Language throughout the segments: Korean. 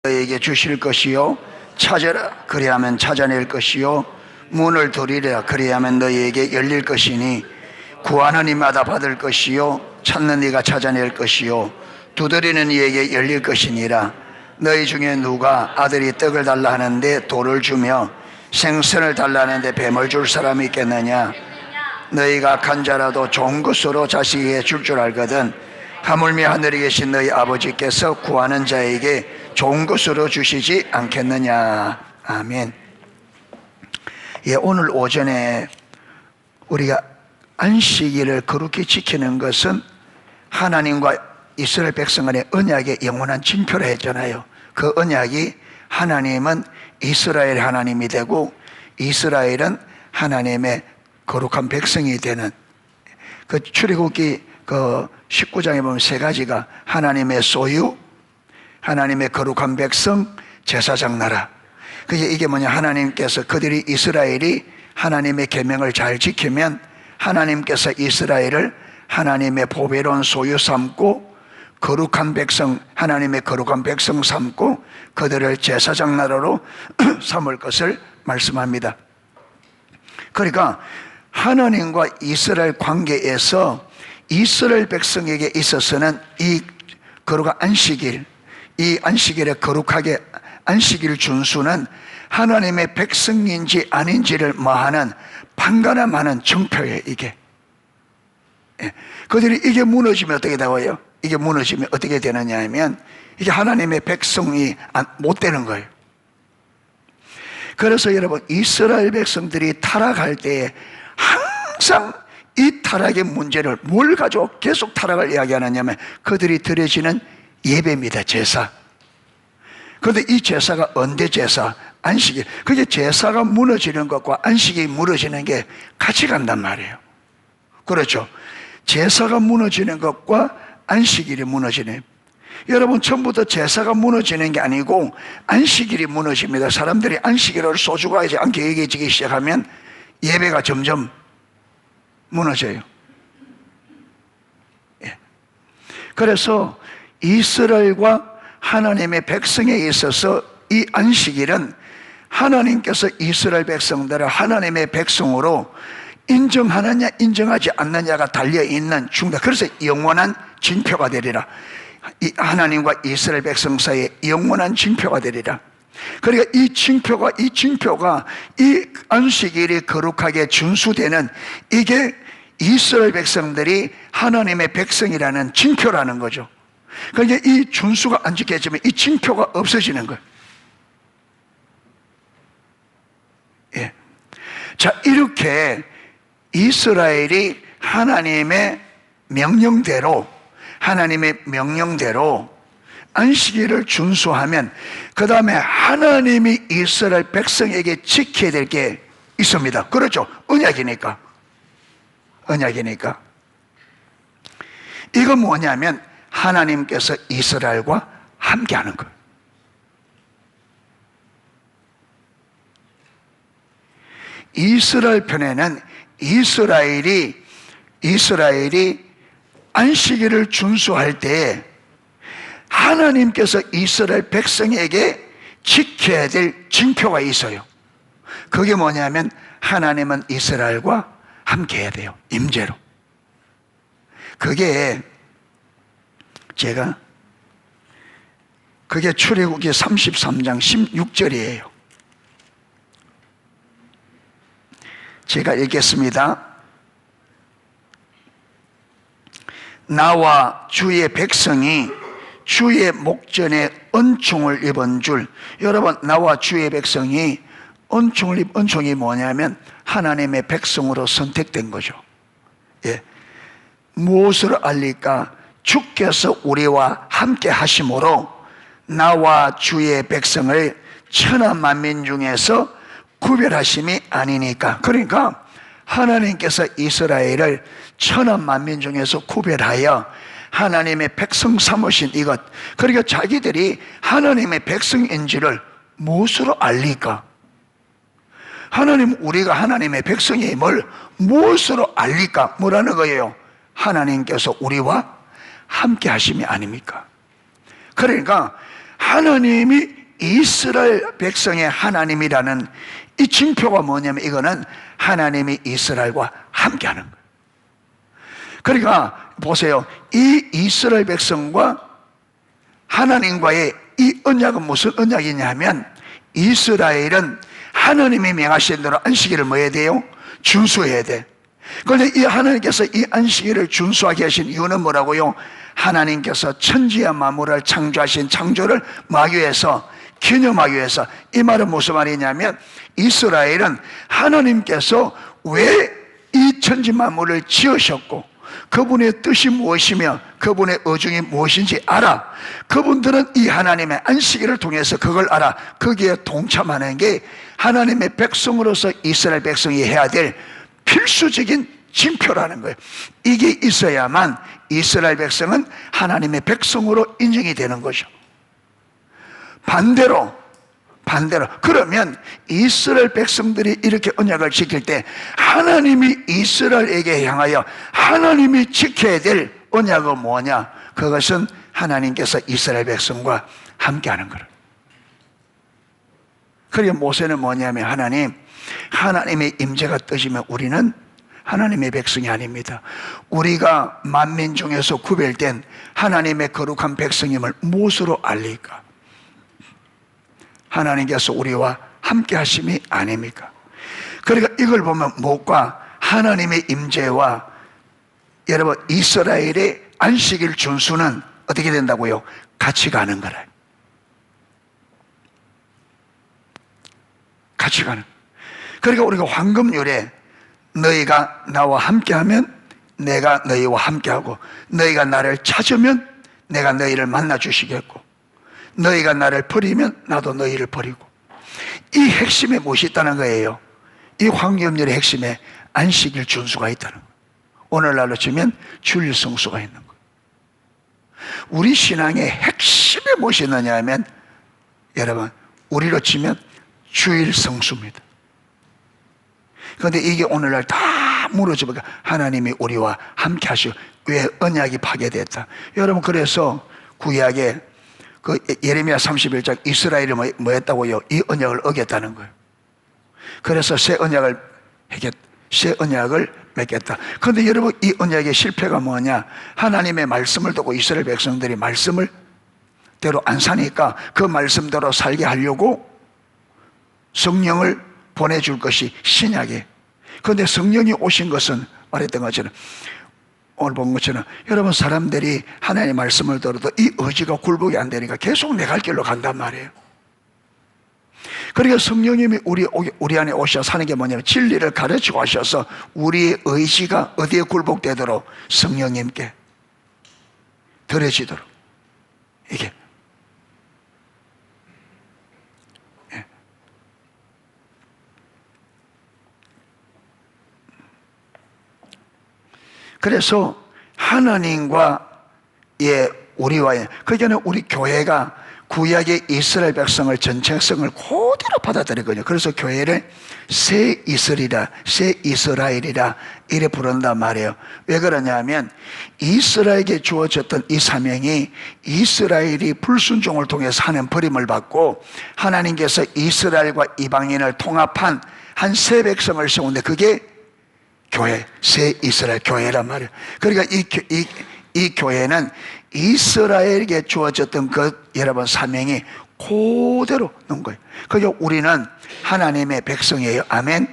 너에게 주실 것이요 찾으라 그리하면 찾아낼 것이요 문을 두드리라 그리하면 너희에게 열릴 것이니 구하는 이마다 받을 것이요 찾는 이가 찾아낼 것이요 두드리는 이에게 열릴 것이니라. 너희 중에 누가 아들이 떡을 달라 하는데 돌을 주며 생선을 달라 하는데 뱀을 줄 사람이 있겠느냐? 너희가 간 자라도 좋은 것으로 자식에게 줄 알거든 하물며 하늘에 계신 너희 아버지께서 구하는 자에게 좋은 것으로 주시지 않겠느냐. 아멘. 예, 오늘 오전에 우리가 안식일을 거룩히 지키는 것은 하나님과 이스라엘 백성 간의 언약의 영원한 징표라 했잖아요. 그 언약이 하나님은 이스라엘 하나님이 되고 이스라엘은 하나님의 거룩한 백성이 되는, 그 출애굽기 그 19장에 보면 세 가지가 하나님의 소유, 하나님의 거룩한 백성, 제사장 나라. 그게 이게 뭐냐? 하나님께서 그들이 이스라엘이 하나님의 계명을 잘 지키면 하나님께서 이스라엘을 하나님의 보배로운 소유 삼고 거룩한 백성, 하나님의 거룩한 백성 삼고 그들을 제사장 나라로 삼을 것을 말씀합니다. 그러니까 하나님과 이스라엘 관계에서 이스라엘 백성에게 있어서는 이 거룩한 안식일, 이 안식일에 거룩하게 안식일 준수는 하나님의 백성인지 아닌지를 뭐하는 판가름하는 정표예요. 이게 그들이 이게 무너지면 어떻게 되어요? 이게 무너지면 어떻게 되느냐 하면 이게 하나님의 백성이 못 되는 거예요. 그래서 여러분, 이스라엘 백성들이 타락할 때에 항상 이 타락의 문제를 뭘 가지고 계속 타락을 이야기하느냐면 그들이 드려지는 예배입니다. 제사. 그런데 이 제사가 언제 제사? 안식일. 그게 제사가 무너지는 것과 안식이 무너지는 게 같이 간단 말이에요. 그렇죠? 제사가 무너지는 것과 안식일이 무너지는, 여러분 처음부터 제사가 무너지는 게 아니고 안식일이 무너집니다. 사람들이 안식일을 소중하지 않게 여기지 시작하면 예배가 점점 무너져요. 예. 그래서 이스라엘과 하나님의 백성에 있어서 이 안식일은 하나님께서 이스라엘 백성들을 하나님의 백성으로 인정하느냐 인정하지 않느냐가 달려있는 중단, 그래서 영원한 징표가 되리라. 하나님과 이스라엘 백성 사이에 영원한 징표가 되리라. 그러니까 이 징표가 이 안식일이 거룩하게 준수되는, 이게 이스라엘 백성들이 하나님의 백성이라는 징표라는 거죠. 그러니까 이 준수가 안 지켜지면 이 징표가 없어지는 거예요. 예. 자, 이렇게 이스라엘이 하나님의 명령대로 안식일을 준수하면 그 다음에 하나님이 이스라엘 백성에게 지켜야 될 게 있습니다. 그렇죠? 언약이니까. 이건 뭐냐면 하나님께서 이스라엘과 함께하는 거예요. 이스라엘 편에는 이스라엘이 안식일을 준수할 때 하나님께서 이스라엘 백성에게 지켜야 될 징표가 있어요. 그게 뭐냐면 하나님은 이스라엘과 함께 해야 돼요. 임재로. 그게 출애굽기 33장 16절이에요. 제가 읽겠습니다. 나와 주의 백성이 주의 목전에 은총을 입은 줄. 여러분, 나와 주의 백성이 은총이 뭐냐면 하나님의 백성으로 선택된 거죠. 예. 무엇으로 알릴까? 주께서 우리와 함께 하심으로 나와 주의 백성을 천하 만민 중에서 구별하심이 아니니까. 그러니까 하나님께서 이스라엘을 천하 만민 중에서 구별하여 하나님의 백성 삼으신 이것, 그러니까 자기들이 하나님의 백성인지를 무엇으로 알릴까? 하나님, 우리가 하나님의 백성임을 무엇으로 알릴까? 뭐라는 거예요? 하나님께서 우리와 함께 하심이 아닙니까? 그러니까 하나님이 이스라엘 백성의 하나님이라는 이 징표가 뭐냐면 이거는 하나님이 이스라엘과 함께하는 거예요. 그러니까 보세요. 이 이스라엘 백성과 하나님과의 이 언약은 무슨 언약이냐 하면 이스라엘은 하나님이 명하신 대로 안식일을 뭐 해야 돼요? 준수해야 돼. 그런데 이 하나님께서 이 안식일을 준수하게 하신 이유는 뭐라고요? 하나님께서 천지와 만물을 창조하신 창조를 뭐하기 위해서? 기념하기 위해서. 이 말은 무슨 말이냐면 이스라엘은 하나님께서 왜 이 천지 만물을 지으셨고 그분의 뜻이 무엇이며 그분의 의중이 무엇인지 알아. 그분들은 이 하나님의 안식일을 통해서 그걸 알아. 거기에 동참하는 게 하나님의 백성으로서 이스라엘 백성이 해야 될 필수적인 징표라는 거예요. 이게 있어야만 이스라엘 백성은 하나님의 백성으로 인정이 되는 거죠. 반대로 그러면 이스라엘 백성들이 이렇게 언약을 지킬 때 하나님이 이스라엘에게 향하여 하나님이 지켜야 될 언약은 뭐냐? 그것은 하나님께서 이스라엘 백성과 함께하는 거예요. 그리고 모세는 뭐냐면 하나님의 임재가 떠지면 우리는 하나님의 백성이 아닙니다. 우리가 만민 중에서 구별된 하나님의 거룩한 백성임을 무엇으로 알릴까? 하나님께서 우리와 함께 하심이 아닙니까? 그러니까 이걸 보면 무엇과 하나님의 임재와 여러분 이스라엘의 안식일 준수는 어떻게 된다고요? 같이 가는 거라. 같이 가는. 그러니까 우리가 황금률에 너희가 나와 함께하면 내가 너희와 함께하고 너희가 나를 찾으면 내가 너희를 만나 주시겠고 너희가 나를 버리면 나도 너희를 버리고. 이 핵심에 무엇이 있다는 거예요? 이 황금률의 핵심에 안식일 준수가 있다는 거예요. 오늘날로 치면 주일 성수가 있는 거예요. 우리 신앙의 핵심에 무엇이 있느냐 하면 여러분 우리로 치면 주일 성수입니다. 그런데 이게 오늘날 다 무너지니까 하나님이 우리와 함께 하시고 왜 언약이 파괴됐다. 여러분 그래서 구약에 그 예레미야 31장 이스라엘이 뭐 했다고요? 이 언약을 어겼다는 거예요. 그래서 새 언약을 맺겠다. 그런데 여러분 이 언약의 실패가 뭐냐? 하나님의 말씀을 두고 이스라엘 백성들이 말씀을 대로 안 사니까 그 말씀대로 살게 하려고 성령을 보내줄 것이 신약이에요. 그런데 성령이 오신 것은 말했던 것처럼 오늘 본 것처럼 여러분 사람들이 하나님의 말씀을 들어도 이 의지가 굴복이 안 되니까 계속 내 갈 길로 간단 말이에요. 그러니까 성령님이 우리 안에 오셔서 사는 게 뭐냐면 진리를 가르치고 하셔서 우리의 의지가 어디에 굴복되도록 성령님께 들어지도록 이게 그래서 하나님과의 우리와의 그러니까 우리 교회가 구약의 이스라엘 백성을 전체성을 그대로 받아들이거든요. 그래서 교회를 새 이스라엘이라 이래 부른단 말이에요. 왜 그러냐면 이스라엘에게 주어졌던 이 사명이 이스라엘이 불순종을 통해서 하는 버림을 받고 하나님께서 이스라엘과 이방인을 통합한 한 새 백성을 세우는데 그게 교회, 새 이스라엘 교회란 말이에요. 그러니까 이 교회는 이스라엘에게 주어졌던 그 여러분 사명이 그대로 넣은 거예요. 그러니까 우리는 하나님의 백성이에요. 아멘.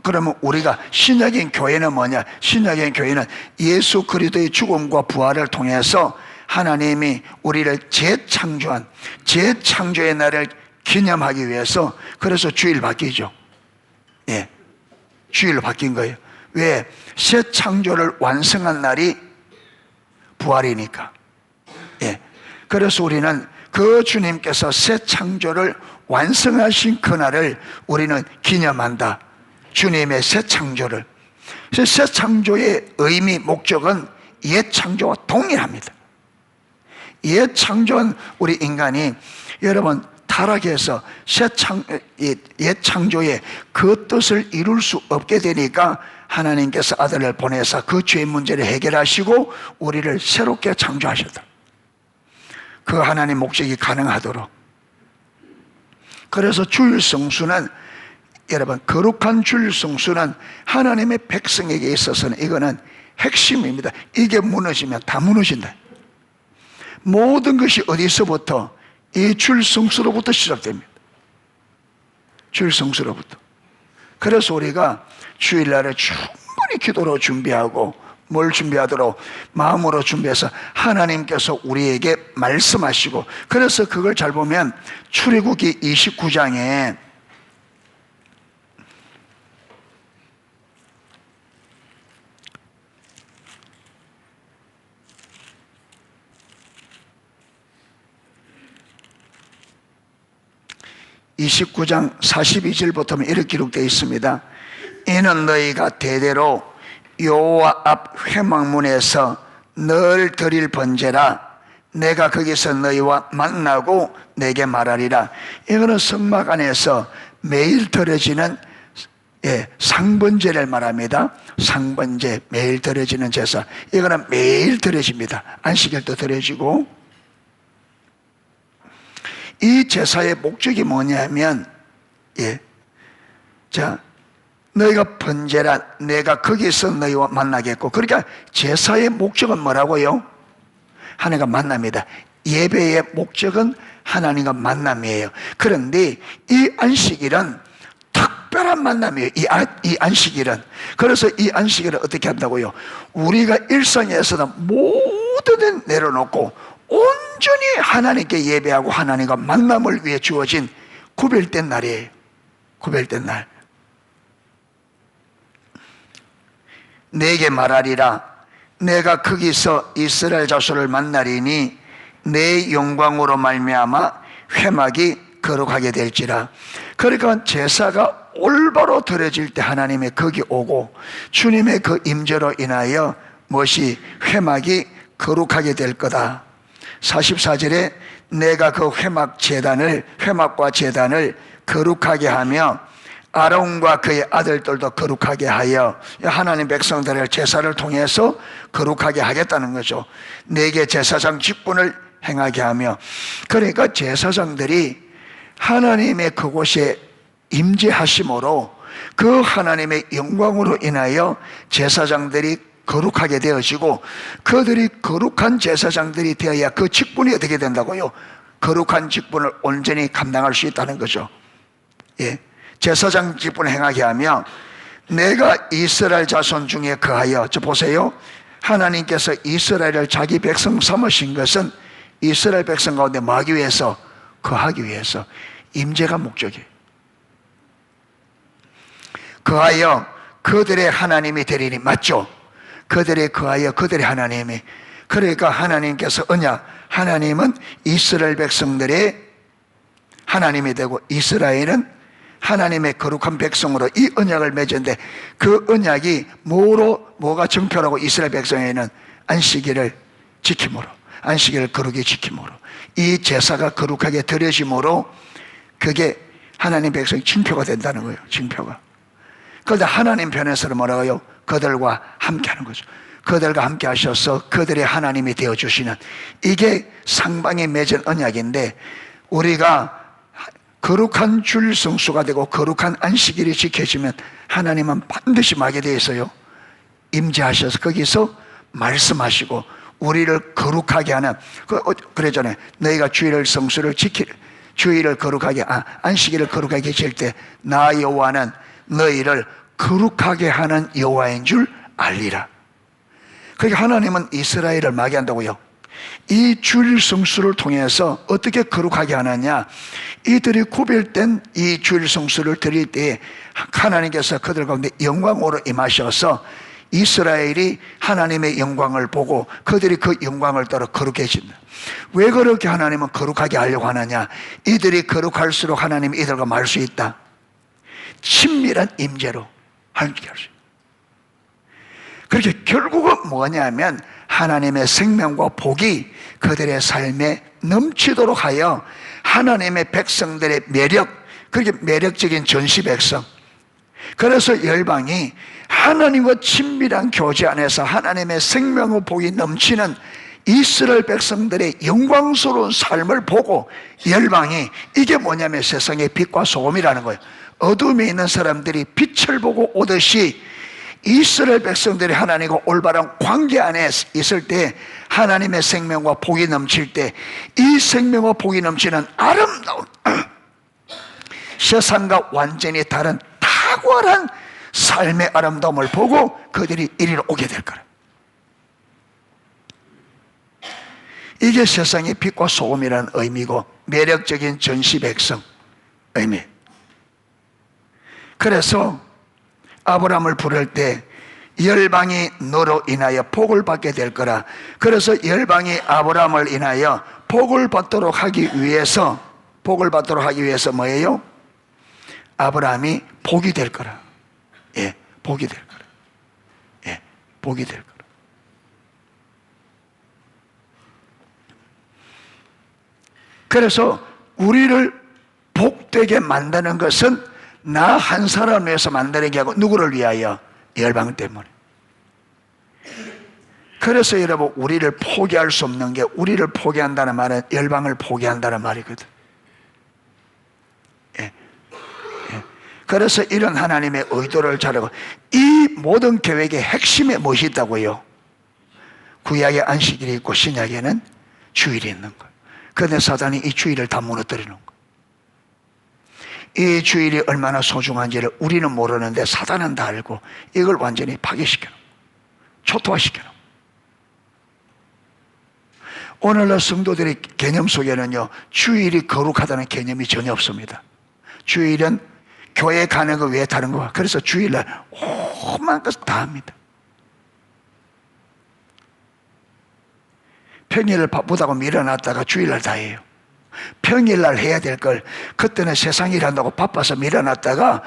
그러면 우리가 신약인 교회는 뭐냐? 신약인 교회는 예수 그리스도의 죽음과 부활을 통해서 하나님이 우리를 재창조의 날을 기념하기 위해서 그래서 주일 바뀌죠. 예. 주일로 바뀐 거예요. 왜? 새 창조를 완성한 날이 부활이니까. 예. 그래서 우리는 그 주님께서 새 창조를 완성하신 그날을 우리는 기념한다. 주님의 새 창조를. 새 창조의 의미, 목적은 옛 창조와 동일합니다. 옛 창조는 우리 인간이 여러분 타락해서 옛 창조의 그 뜻을 이룰 수 없게 되니까 하나님께서 아들을 보내서 그 죄 문제를 해결하시고 우리를 새롭게 창조하셨다. 그 하나님 목적이 가능하도록. 그래서 주일 성수는, 여러분, 거룩한 주일 성수는 하나님의 백성에게 있어서는 이거는 핵심입니다. 이게 무너지면 다 무너진다. 모든 것이 어디서부터? 이 주일 성수로부터 시작됩니다. 주일 성수로부터. 그래서 우리가 주일날에 충분히 기도로 준비하고, 뭘 준비하도록? 마음으로 준비해서 하나님께서 우리에게 말씀하시고, 그래서 그걸 잘 보면 출애굽기 29장에 29장 42절부터 이렇게 기록되어 있습니다. 이는 너희가 대대로 여호와 앞 회막문에서 늘 드릴 번제라. 내가 거기서 너희와 만나고 내게 말하리라. 이거는 성막 안에서 매일 드려지는 상번제를 말합니다. 상번제, 매일 드려지는 제사. 이거는 매일 드려집니다. 안식일도 드려지고. 이 제사의 목적이 뭐냐면, 자, 너희가 번제라. 내가 거기서 너희와 만나겠고. 그러니까 제사의 목적은 뭐라고요? 하나님과 만납니다. 예배의 목적은 하나님과 만남이에요. 그런데 이 안식일은 특별한 만남이에요. 이 안식일은. 그래서 이 안식일을 어떻게 한다고요? 우리가 일상에서는 모든 내려놓고 온전히 하나님께 예배하고 하나님과 만남을 위해 주어진 구별된 날이에요. 구별된 날. 내게 말하리라. 내가 거기서 이스라엘 자손을 만나리니 내 영광으로 말미암아 회막이 거룩하게 될지라. 그러니까 제사가 올바로 드려질 때 하나님의 거기 오고, 주님의 그 임재로 인하여 무엇이? 회막이 거룩하게 될 거다. 44절에 내가 그 회막과 제단을 거룩하게 하며 아론과 그의 아들들도 거룩하게 하여, 하나님 백성들의 제사를 통해서 거룩하게 하겠다는 거죠. 내게 제사장 직분을 행하게 하며. 그러니까 제사장들이 하나님의 그곳에 임재하심으로 그 하나님의 영광으로 인하여 제사장들이 거룩하게 되어지고, 그들이 거룩한 제사장들이 되어야 그 직분이 어떻게 된다고요? 거룩한 직분을 온전히 감당할 수 있다는 거죠. 제사장 직분을 행하게 하며 내가 이스라엘 자손 중에 거하여, 저 보세요. 하나님께서 이스라엘을 자기 백성 삼으신 것은 이스라엘 백성 가운데 뭐 하기 위해서? 거하기 위해서. 임재가 목적이에요. 거하여 그들의 하나님이 되리니, 맞죠? 그들의 거하여 그들의 하나님이. 그러니까 하나님께서 하나님은 이스라엘 백성들의 하나님이 되고, 이스라엘은 하나님의 거룩한 백성으로 이 언약을 맺었는데, 그 언약이 뭐가 정표라고? 이스라엘 백성에는 안식일을 지킴으로, 안식일을 거룩히 지킴으로, 이 제사가 거룩하게 드려짐으로 그게 하나님 백성의 징표가 된다는 거예요. 징표가. 그런데 하나님 편에서는 뭐라고요? 그들과 함께 하는 거죠. 그들과 함께 하셔서 그들의 하나님이 되어주시는, 이게 상방에 맺은 언약인데, 우리가 거룩한 주일 성수가 되고 거룩한 안식일이 지켜지면 하나님은 반드시 마게 되어 있어요. 임재하셔서 거기서 말씀하시고 우리를 거룩하게 하는, 그러잖아요. 너희가 주일을 성수를 주일을 거룩하게, 안식일을 거룩하게 지킬 때 나 여호와는 너희를 거룩하게 하는 여호와인 줄 알리라. 그러니까 하나님은 이스라엘을 마게 한다고요. 이 주일 성수를 통해서 어떻게 거룩하게 하느냐? 이들이 구별된 이 주일 성수를 드릴 때 하나님께서 그들 가운데 영광으로 임하셔서 이스라엘이 하나님의 영광을 보고 그들이 그 영광을 따라 거룩해진다. 왜 그렇게 하나님은 거룩하게 하려고 하느냐? 이들이 거룩할수록 하나님이 이들과 말 수 있다. 친밀한 임재로 함께 할 수 있다. 그렇게 결국은 뭐냐면 하나님의 생명과 복이 그들의 삶에 넘치도록 하여 하나님의 백성들의 매력, 그렇게 매력적인 전시 백성. 그래서 열방이 하나님과 친밀한 교제 안에서 하나님의 생명과 복이 넘치는 이스라엘 백성들의 영광스러운 삶을 보고 열방이 이게 뭐냐면 세상의 빛과 소금이라는 거예요. 어둠에 있는 사람들이 빛을 보고 오듯이 이스라엘 백성들이 하나님과 올바른 관계 안에 있을 때 하나님의 생명과 복이 넘칠 때 이 생명과 복이 넘치는 아름다운 세상과 완전히 다른 탁월한 삶의 아름다움을 보고 그들이 이리로 오게 될 거라. 이게 세상의 빛과 소금이라는 의미고 매력적인 전시 백성 의미. 그래서 아브라함을 부를 때 열방이 너로 인하여 복을 받게 될 거라. 그래서 열방이 아브라함을 인하여 복을 받도록 하기 위해서 뭐예요? 아브라함이 복이 될 거라. 예, 복이 될 거라. 예, 복이 될 거라. 그래서 우리를 복되게 만드는 것은 나 한 사람을 위해서 만드는 게 아니고 누구를 위하여? 열방 때문에. 그래서 여러분 우리를 포기할 수 없는 게 우리를 포기한다는 말은 열방을 포기한다는 말이거든. 예. 예. 그래서 이런 하나님의 의도를 잘하고 이 모든 계획의 핵심에 무엇이 있다고요? 구약에 안식일이 있고 신약에는 주일이 있는 거예요. 그런데 사단이 이 주일을 다 무너뜨리는 거예요. 이 주일이 얼마나 소중한지를 우리는 모르는데 사단은 다 알고 이걸 완전히 파괴시켜놓은 거예요. 초토화시켜놓은 거예요. 오늘날 성도들의 개념 속에는요, 주일이 거룩하다는 개념이 전혀 없습니다. 주일은 교회 가는 거 외에 다른 거. 그래서 주일날 오만 것을 다 합니다. 평일날 바쁘다고 밀어놨다가 주일날 다 해요. 평일날 해야 될 걸 그때는 세상 일한다고 바빠서 밀어놨다가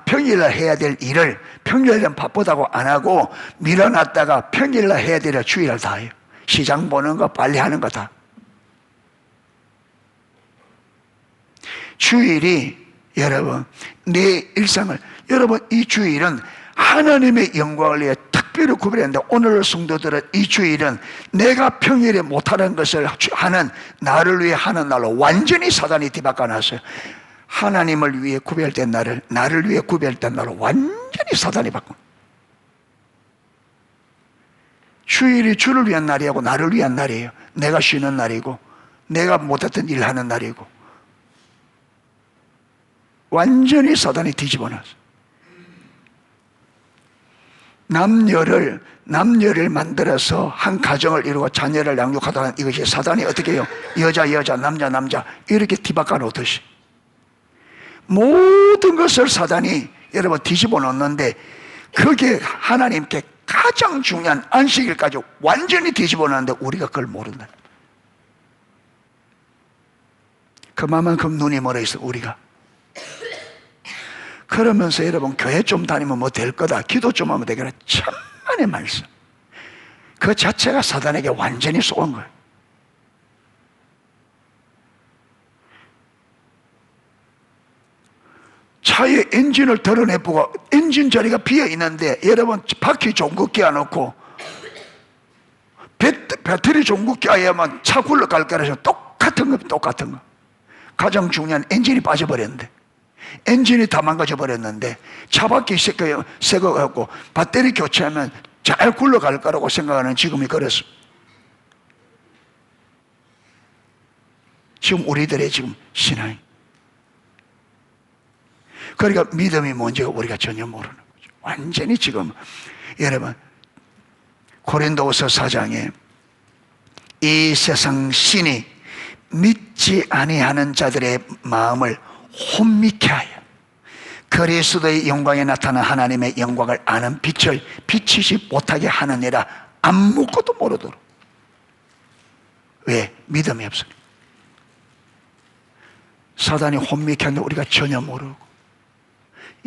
평일날 해야 될 일을 평일날은 바쁘다고 안 하고 밀어놨다가 평일날 해야 될 일을 주일날 다 해요. 시장 보는 거 빨리 하는 거 다. 주일이 여러분 내 일상을 여러분 이 주일은 하나님의 영광을 위해 특별히 구별했는데 오늘 성도들은 이 주일은 내가 평일에 못하는 것을 하는 나를 위해 하는 날로 완전히 사단이 뒤바꿔놨어요. 하나님을 위해 구별된 날을 나를 위해 구별된 날로 완전히 사단이 바꾼. 주일이 주를 위한 날이고 나를 위한 날이에요. 내가 쉬는 날이고 내가 못했던 일 하는 날이고 완전히 사단이 뒤집어놨어요. 남녀를 만들어서 한 가정을 이루고 자녀를 양육하다는 이것이 사단이 어떻게 해요? 여자 남자 이렇게 뒤바꿔 놓듯이 모든 것을 사단이 여러분 뒤집어 놓는데 그게 하나님께 가장 중요한 안식일까지 완전히 뒤집어 놓는데 우리가 그걸 모른다. 그만큼 눈이 멀어 있어 우리가. 그러면서 여러분 교회 좀 다니면 뭐 될 거다, 기도 좀 하면 되겠다, 천만의 말씀. 그 자체가 사단에게 완전히 쏘은 거예요. 차에 엔진을 덜어내보고 엔진 자리가 비어 있는데 여러분 바퀴 종국 끼워놓고 배터리 종국 끼워야만 차 굴러갈 거라서 똑같은 거. 가장 중요한 엔진이 빠져버렸는데 엔진이 다 망가져 버렸는데 차바퀴 새거 갖고 배터리 교체하면 잘 굴러갈 거라고 생각하는 지금이 그랬어. 지금 우리들의 지금 신앙이. 그러니까 믿음이 뭔지가 우리가 전혀 모르는 거죠. 완전히 지금 여러분 고린도후서 4장에 이 세상 신이 믿지 아니하는 자들의 마음을 혼미케 하여 그리스도의 영광에 나타난 하나님의 영광을 아는 빛을 비치지 못하게 하느니라. 아무것도 모르도록. 왜? 믿음이 없으니까. 사단이 혼미케 하는데 우리가 전혀 모르고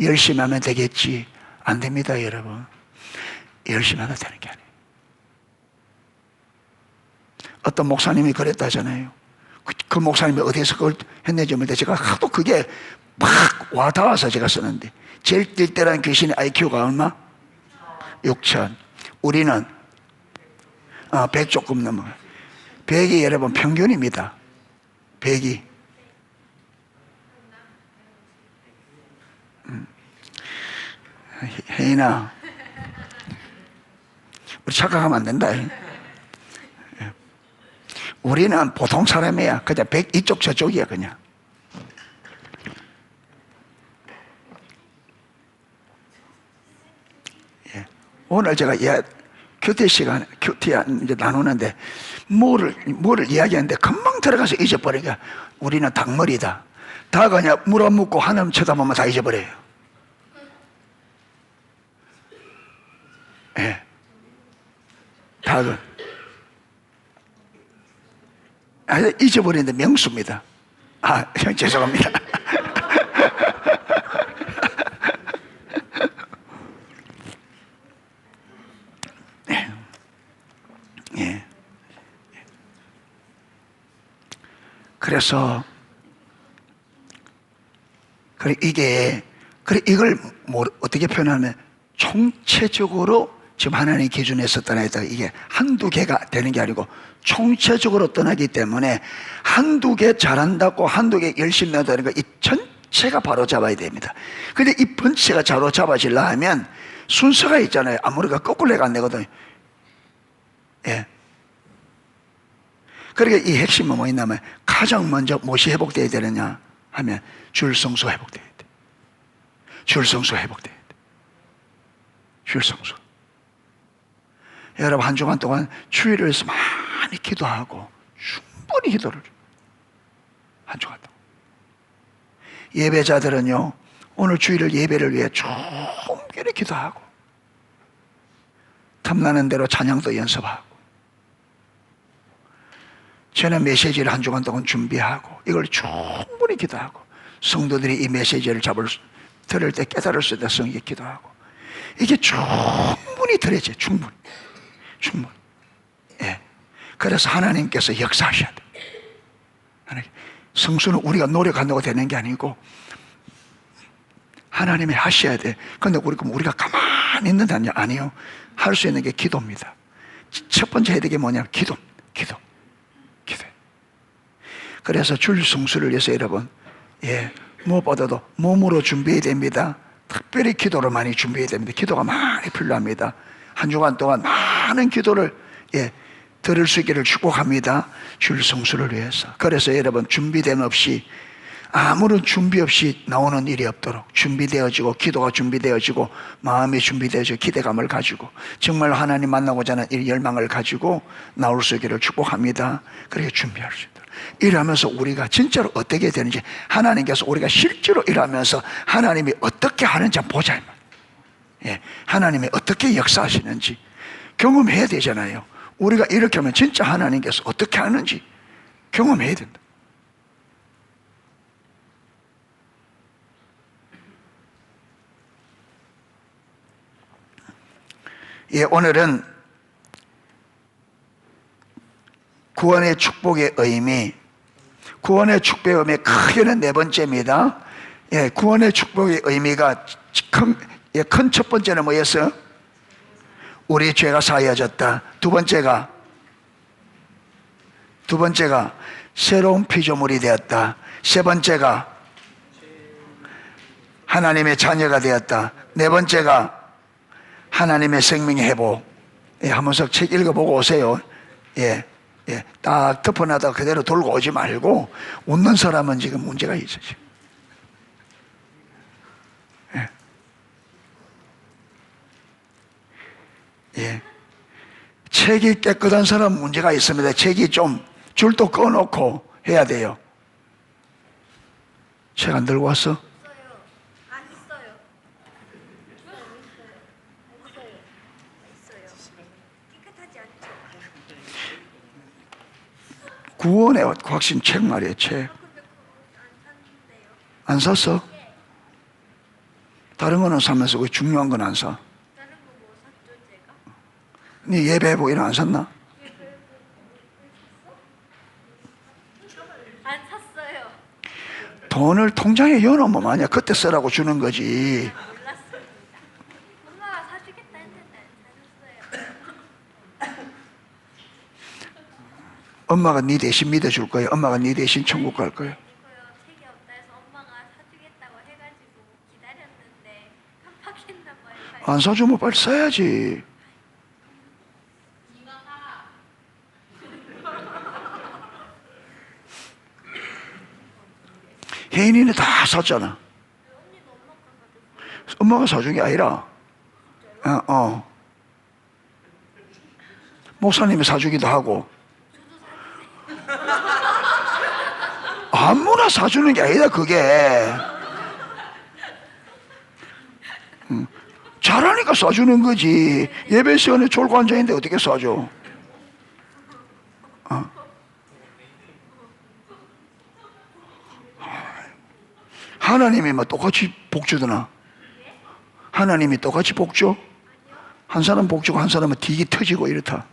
열심히 하면 되겠지. 안 됩니다 여러분. 열심히 하면 되는 게 아니에요. 어떤 목사님이 그랬다잖아요. 그 목사님이 어디서 그걸 했는지 모르는데 제가 하도 그게 막 와닿아서 제가 쓰는데 제일 뜰때라는 귀신의 IQ가 얼마? 6,000. 우리는 100 조금 넘어. 100이 여러분 평균입니다. 100이. 혜인아, 우리 착각하면 안 된다. 우리는 보통 사람이야. 그냥 100 이쪽 저쪽이야 그냥. 예. 오늘 제가 큐티 시간, 큐티 이제 나누는데 뭐를 이야기하는데 금방 들어가서 잊어버리니까 우리는 닭머리다. 다 그냥 물 안 묻고 하늘 쳐다보면 다 잊어버려요. 예. 닭은 잊어버리는데 명수입니다. 형 죄송합니다. 예. 그래서 이걸 어떻게 표현하면 총체적으로 지금 하나님의 기준에서 떠나야 이게 한두 개가 되는 게 아니고 총체적으로 떠나기 때문에 한두 개 잘한다고 한두 개 열심히 한다는 거 이 전체가 바로 잡아야 됩니다. 근데 이 전체가 바로 잡아지려 하면 순서가 있잖아요. 아무리가 거꾸로 해가 안 되거든요. 예. 그러니까 이 핵심은 뭐 있냐면 가장 먼저 무엇이 회복되어야 되느냐 하면 줄성수 회복되어야 돼. 줄성수 회복되어야 돼. 줄성수. 여러분 한 주간 동안 주일을 위해서 많이 기도하고 충분히 기도를 한 주간 동안. 예배자들은요 오늘 주일을 예배를 위해 충분히 기도하고 탐나는 대로 찬양도 연습하고 저는 메시지를 한 주간 동안 준비하고 이걸 충분히 기도하고 성도들이 이 메시지를 들을 때 깨달을 수 있는 성에 기도하고 이게 충분히 들어야지. 충분히. 예. 그래서 하나님께서 역사하셔야 돼. 성수는 우리가 노력한다고 되는 게 아니고 하나님이 하셔야 돼. 그런데 우리가 가만히 있는다냐? 아니요. 할 수 있는 게 기도입니다. 첫 번째 해야 되는 게 뭐냐면 기도. 그래서 줄 성수를 위해서 여러분, 무엇보다도 몸으로 준비해야 됩니다. 특별히 기도를 많이 준비해야 됩니다. 기도가 많이 필요합니다. 한 주간 동안 많은 기도를 들을 수 있기를 축복합니다. 줄 성수를 위해서. 그래서 여러분 준비됨 없이 아무런 준비 없이 나오는 일이 없도록 준비되어지고 기도가 준비되어지고 마음이 준비되어지고 기대감을 가지고 정말 하나님 만나고자 하는 이 열망을 가지고 나올 수 있기를 축복합니다. 그렇게 준비할 수 있도록. 일하면서 우리가 진짜로 어떻게 되는지 하나님께서 우리가 실제로 일하면서 하나님이 어떻게 하는지 한번 보자. 하나님이 어떻게 역사하시는지 경험해야 되잖아요. 우리가 이렇게 하면 진짜 하나님께서 어떻게 하는지 경험해야 된다. 오늘은 구원의 축복의 의미, 구원의 축복의 의미 크게는 네 번째입니다. 구원의 축복의 의미가 큰 첫 번째는 뭐였어요? 우리 죄가 사하여졌다. 두 번째가 새로운 피조물이 되었다. 세 번째가 하나님의 자녀가 되었다. 네 번째가 하나님의 생명의 회복. 한번씩 책 읽어보고 오세요. 딱 덮어놔다가 그대로 돌고 오지 말고 웃는 사람은 지금 문제가 있어. 책이 깨끗한 사람은 문제가 있습니다. 책이 좀 줄도 꺼놓고 해야 돼요. 책 안 들고 왔어? 구원의 확신 책 말이에요. 책 안 샀어? 다른 거는 사면서 왜 중요한 건 안 사? 네 예배복 이런 안 샀나? 안 샀어요. 돈을 통장에 넣어놓으면 아니야. 그때 쓰라고 주는 거지. 몰랐습니다. 엄마가 사주겠다 했는데 안 사줬어요. 엄마가 네 대신 믿어줄 거예요? 엄마가 네 대신 천국 갈 거예요? 책이 없다 해서 엄마가 사주겠다고 해가지고 기다렸는데 깜빡했나 봐요. 안 사주면 빨리 사야지. 혜인이는 다 샀잖아. 엄마가 사준 게 아니라 목사님이 사주기도 하고 아무나 사주는 게 아니다 그게. 잘하니까 사주는 거지. 예배 시간에 졸고 앉아있는데 어떻게 사줘? 하나님이 뭐 똑같이 복 주더나? 하나님이 똑같이 복 줘? 한 사람 복 주고 한 사람은 뒷이 터지고 이렇다.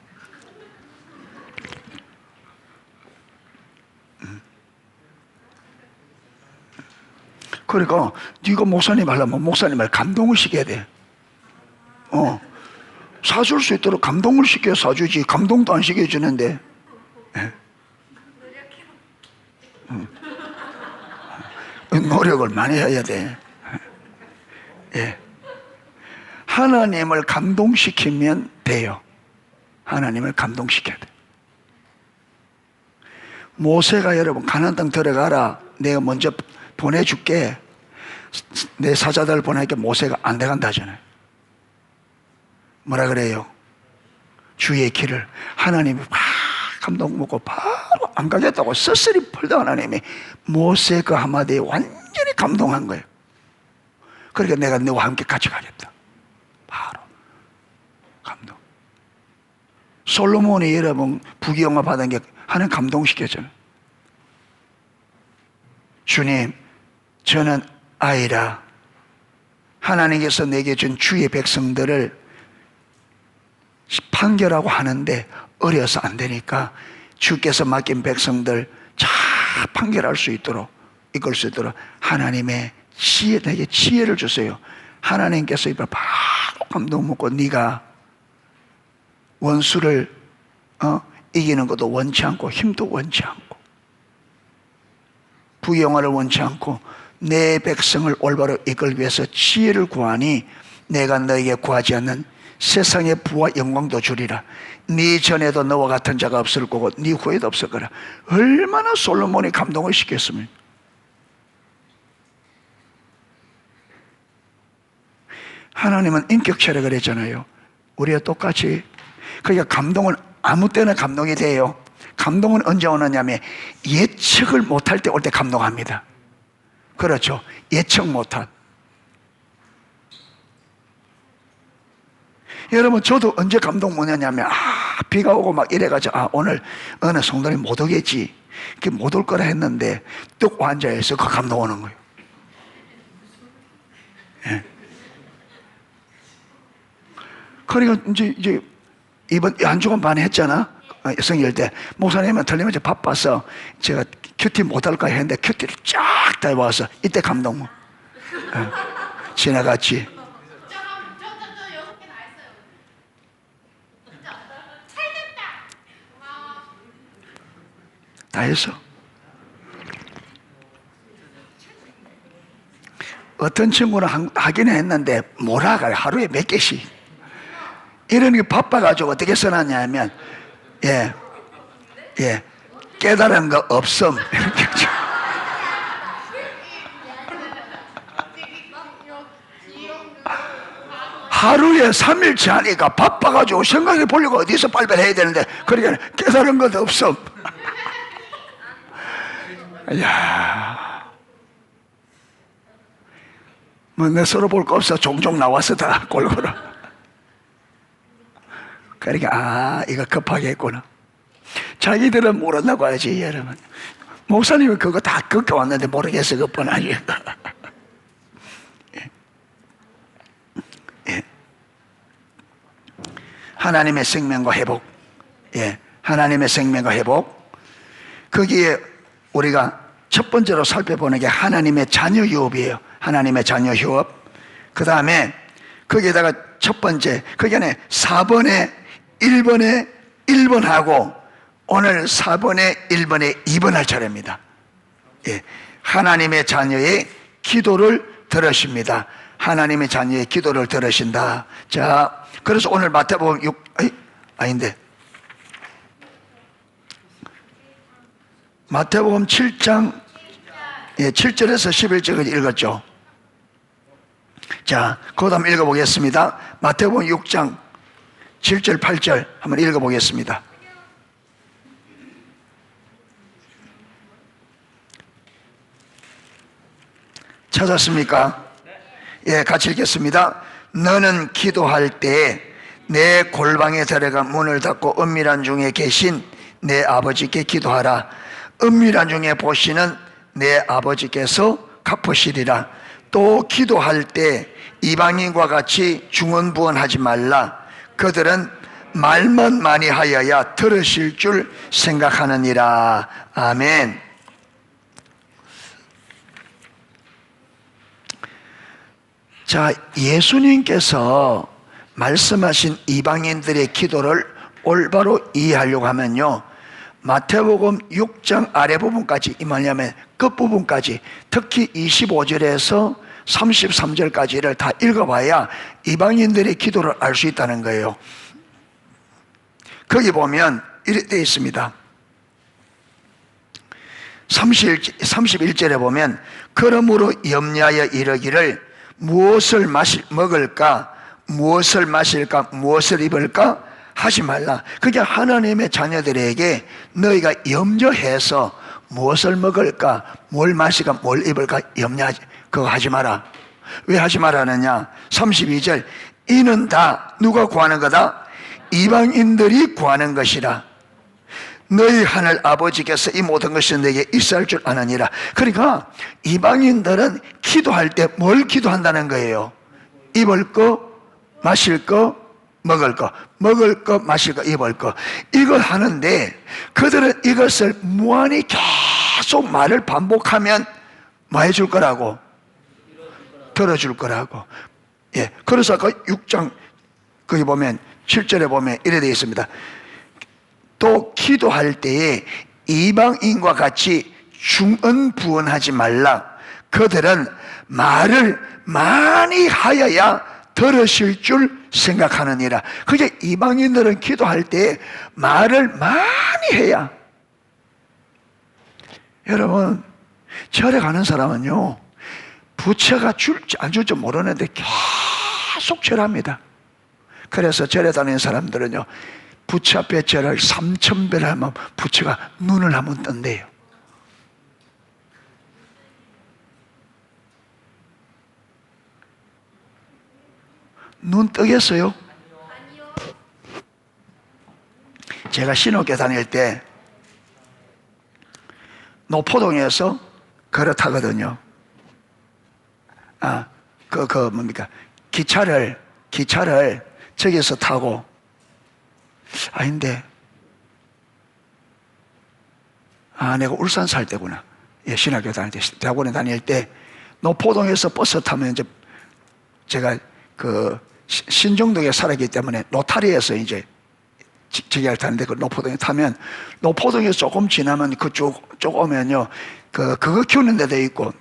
그러니까 네가 목사님 하려면 목사님을 감동을 시켜야 돼. 사줄 수 있도록 감동을 시켜 사주지. 감동도 안 시켜주는데. 노력을 많이 해야 돼. 하나님을 감동시키면 돼요. 하나님을 감동시켜야 돼. 모세가 여러분 가나안 땅 들어가라, 내가 먼저 보내줄게, 내 사자들 보내니까 모세가 안 돼간다 하잖아요. 뭐라 그래요? 주의 길을. 하나님이 막 감동 먹고 바로 안 가겠다고 쓸쓸히 풀다 하나님이 모세 그 한마디에 완전히 감동한 거예요. 그러니까 내가 너와 함께 같이 가겠다. 바로 감동. 솔로몬이 여러분 부귀영화 받은 게 하나님 감동시켰잖아요. 주님, 저는 아이라 하나님께서 내게 준 주의 백성들을 판결하고 하는데 어려서 안 되니까 주께서 맡긴 백성들 잘 판결할 수 있도록, 이끌 수 있도록 하나님의 지혜, 내게 지혜를 주세요. 하나님께서 이걸 바로 감동 먹고 네가 원수를 이기는 것도 원치 않고 힘도 원치 않고 부영화를 원치 않고 내 백성을 올바로 이끌기 위해서 지혜를 구하니 내가 너에게 구하지 않는 세상의 부와 영광도 주리라. 네 전에도 너와 같은 자가 없을 거고 네 후에도 없을 거라. 얼마나 솔로몬이 감동을 시켰습니까? 하나님은 인격체라 그랬잖아요. 우리가 똑같이. 그러니까 감동은 아무 때나 감동이 돼요. 감동은 언제 오느냐면 예측을 못할 때 올 때 감동합니다. 그렇죠. 예측 못한. 여러분 저도 언제 감동 뭐냐면 비가 오고 막 이래가지고 오늘 어느 성도이 못 오겠지, 못 올 거라 했는데 뚝 앉아있어. 그 감동 오는 거예요. 예. 그러니까 이제 이번 한 주간 반에 했잖아. 성일 때 목사님은 틀림없이 바빠서 제가 큐티 못할까 했는데 큐티를 쫙 다 와서 이때 감동. 지나갔지. 다 했어. 어떤 친구는 하기는 했는데 몰아가요. 하루에 몇 개씩. 이런 게 바빠가지고 어떻게 써놨냐면 깨달은 거 없음 이렇게 하죠. 하루에 3일치 하니까 바빠가지고 생각해 보려고 어디서 빨리빨리 해야 되는데 그러니까 깨달은 것도 없음. 이야, 뭐 내 서로 볼 거 없어. 종종 나와서 다 골고루. 그러니까 이거 급하게 했구나. 자기들은 모른다고 하지. 여러분 목사님은 그거 다 겪어왔는데 모르겠어. 그뿐 아니에요. 하나님의 생명과 회복. 하나님의 생명과 회복. 거기에 우리가 첫 번째로 살펴보는 게 하나님의 자녀 유업이에요. 하나님의 자녀 유업. 그 다음에 거기에다가 첫 번째, 거기 안에 4번에 1번에 1번하고 오늘 4번에 1번에 2번 할 차례입니다. 예, 하나님의 자녀의 기도를 들으십니다. 하나님의 자녀의 기도를 들으신다. 자, 그래서 오늘 마태복음 6, 아닌데 마태복음 7장 7절에서 11절까지 읽었죠. 자, 그것 한번 읽어보겠습니다. 마태복음 6장 7절 8절 한번 읽어보겠습니다. 찾았습니까? 예, 같이 읽겠습니다. 너는 기도할 때 내 골방에 들어가 문을 닫고 은밀한 중에 계신 내 아버지께 기도하라. 은밀한 중에 보시는 내 아버지께서 갚으시리라. 또 기도할 때 이방인과 같이 중언부언하지 말라. 그들은 말만 많이 하여야 들으실 줄 생각하느니라. 아멘. 자, 예수님께서 말씀하신 이방인들의 기도를 올바로 이해하려고 하면요, 마태복음 6장 아래 부분까지, 이 뭐냐면 끝부분까지, 특히 25절에서 33절까지를 다 읽어봐야 이방인들의 기도를 알 수 있다는 거예요. 거기 보면 이렇게 되어 있습니다. 31절에 보면 그러므로 염려하여 이르기를 무엇을 먹을까, 무엇을 마실까, 무엇을 입을까 하지 말라. 그게 하나님의 자녀들에게 너희가 염려해서 무엇을 먹을까, 뭘 마실까, 뭘 입을까 염려하지, 그거 하지 마라. 왜 하지 말라느냐? 32절, 이는 다 누가 구하는 거다? 이방인들이 구하는 것이라. 너희 하늘 아버지께서 이 모든 것이 내게 있어야 할 줄 아느니라. 그러니까 이방인들은 기도할 때 뭘 기도한다는 거예요? 입을 거, 마실 거, 먹을 거, 마실 거, 입을 거, 이걸 하는데 그들은 이것을 무한히 계속 말을 반복하면 뭐 해줄 거라고? 들어줄 거라고. 예, 그래서 아까 6장 거기 보면 7절에 보면 이래 되어 있습니다. 또 기도할 때에 이방인과 같이 중언부언하지 말라. 그들은 말을 많이 하여야 들으실 줄 생각하느니라. 그게 이방인들은 기도할 때 말을 많이 해야. 여러분, 절에 가는 사람은요, 부채가 줄지 안 줄지 모르는데 계속 절합니다. 그래서 절에 다니는 사람들은요, 부채 앞에 절을 3,000배를 하면 부채가 눈을 한번 뜬대요. 눈 뜨겠어요? 아니요. 제가 신학교 다닐 때 노포동에서 걸어타거든요. 뭡니까? 기차를 저기서 타고, 아닌데, 내가 울산 살 때구나. 예, 신학교 다닐 때, 대학원에 다닐 때, 노포동에서 버스 타면 이제, 제가 신정동에 살았기 때문에 로타리에서 이제 지하를 타는데, 그 노포동에 타면, 노포동에서 조금 지나면 그쪽 오면요, 그거 키우는 데도 있고,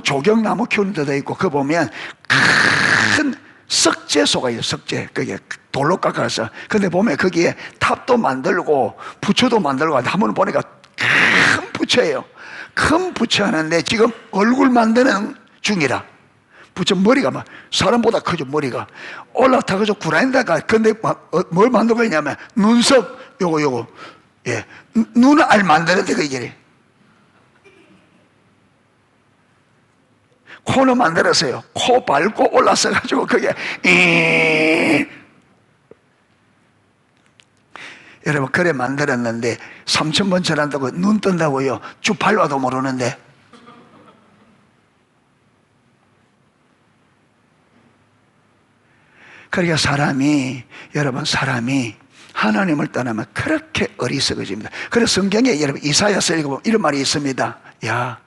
조경나무 키우는 데도 있고, 그거 보면 큰 석재소가 있어요, 석재. 그게 돌로 깎아서. 근데 보면 거기에 탑도 만들고, 부처도 만들고, 한번 보니까 큰 부처예요. 큰 부처 하는데 지금 얼굴 만드는 중이라. 부처 머리가 막 사람보다 크죠, 머리가. 올라타가지고 구라인다가, 근데 뭘 만들고 있냐면, 눈썹, 요거. 예. 눈알 만드는데 그게. 코는 만들었어요. 코 밟고 올라서가지고 그게 여러분, 그래 만들었는데 3,000번 절한다고 눈 뜬다고요? 쭉 밟아도 모르는데. 그러니까 여러분 사람이 하나님을 떠나면 그렇게 어리석어집니다. 그래서 성경에 여러분 이사야서 읽어보면 이런 말이 있습니다. 야,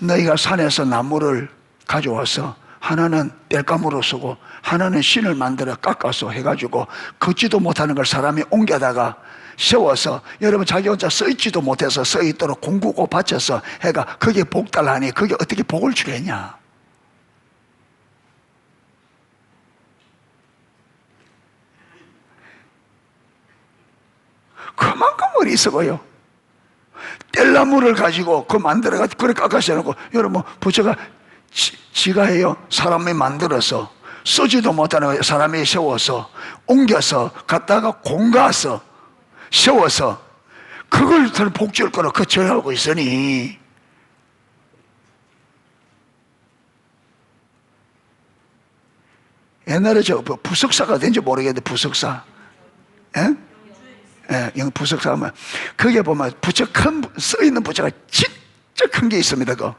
너희가 산에서 나무를 가져와서 하나는 땔감으로 쓰고 하나는 신을 만들어 깎아서 해가지고 걷지도 못하는 걸 사람이 옮겨다가 세워서 여러분 자기 혼자 써 있지도 못해서 써 있도록 공구고 바쳐서 해가 거기에 복 달라니 그게 어떻게 복을 주겠냐? 그만큼 어리석어요. 뗄나무를 가지고 그 만들어가지고 그래 깎아서 해놓고 여러분 부처가 지가 해요. 사람이 만들어서 쓰지도 못하는 사람이 세워서 옮겨서 갖다가 공가서 세워서 그걸 더 복줄 거로 거쳐하고 있으니 옛날에 저 부석사가 된지 모르겠는데 부석사 예? 예, 영 부석사 하면 거기에 보면 부처 큰 써있는 부처가 진짜 큰 게 있습니다. 그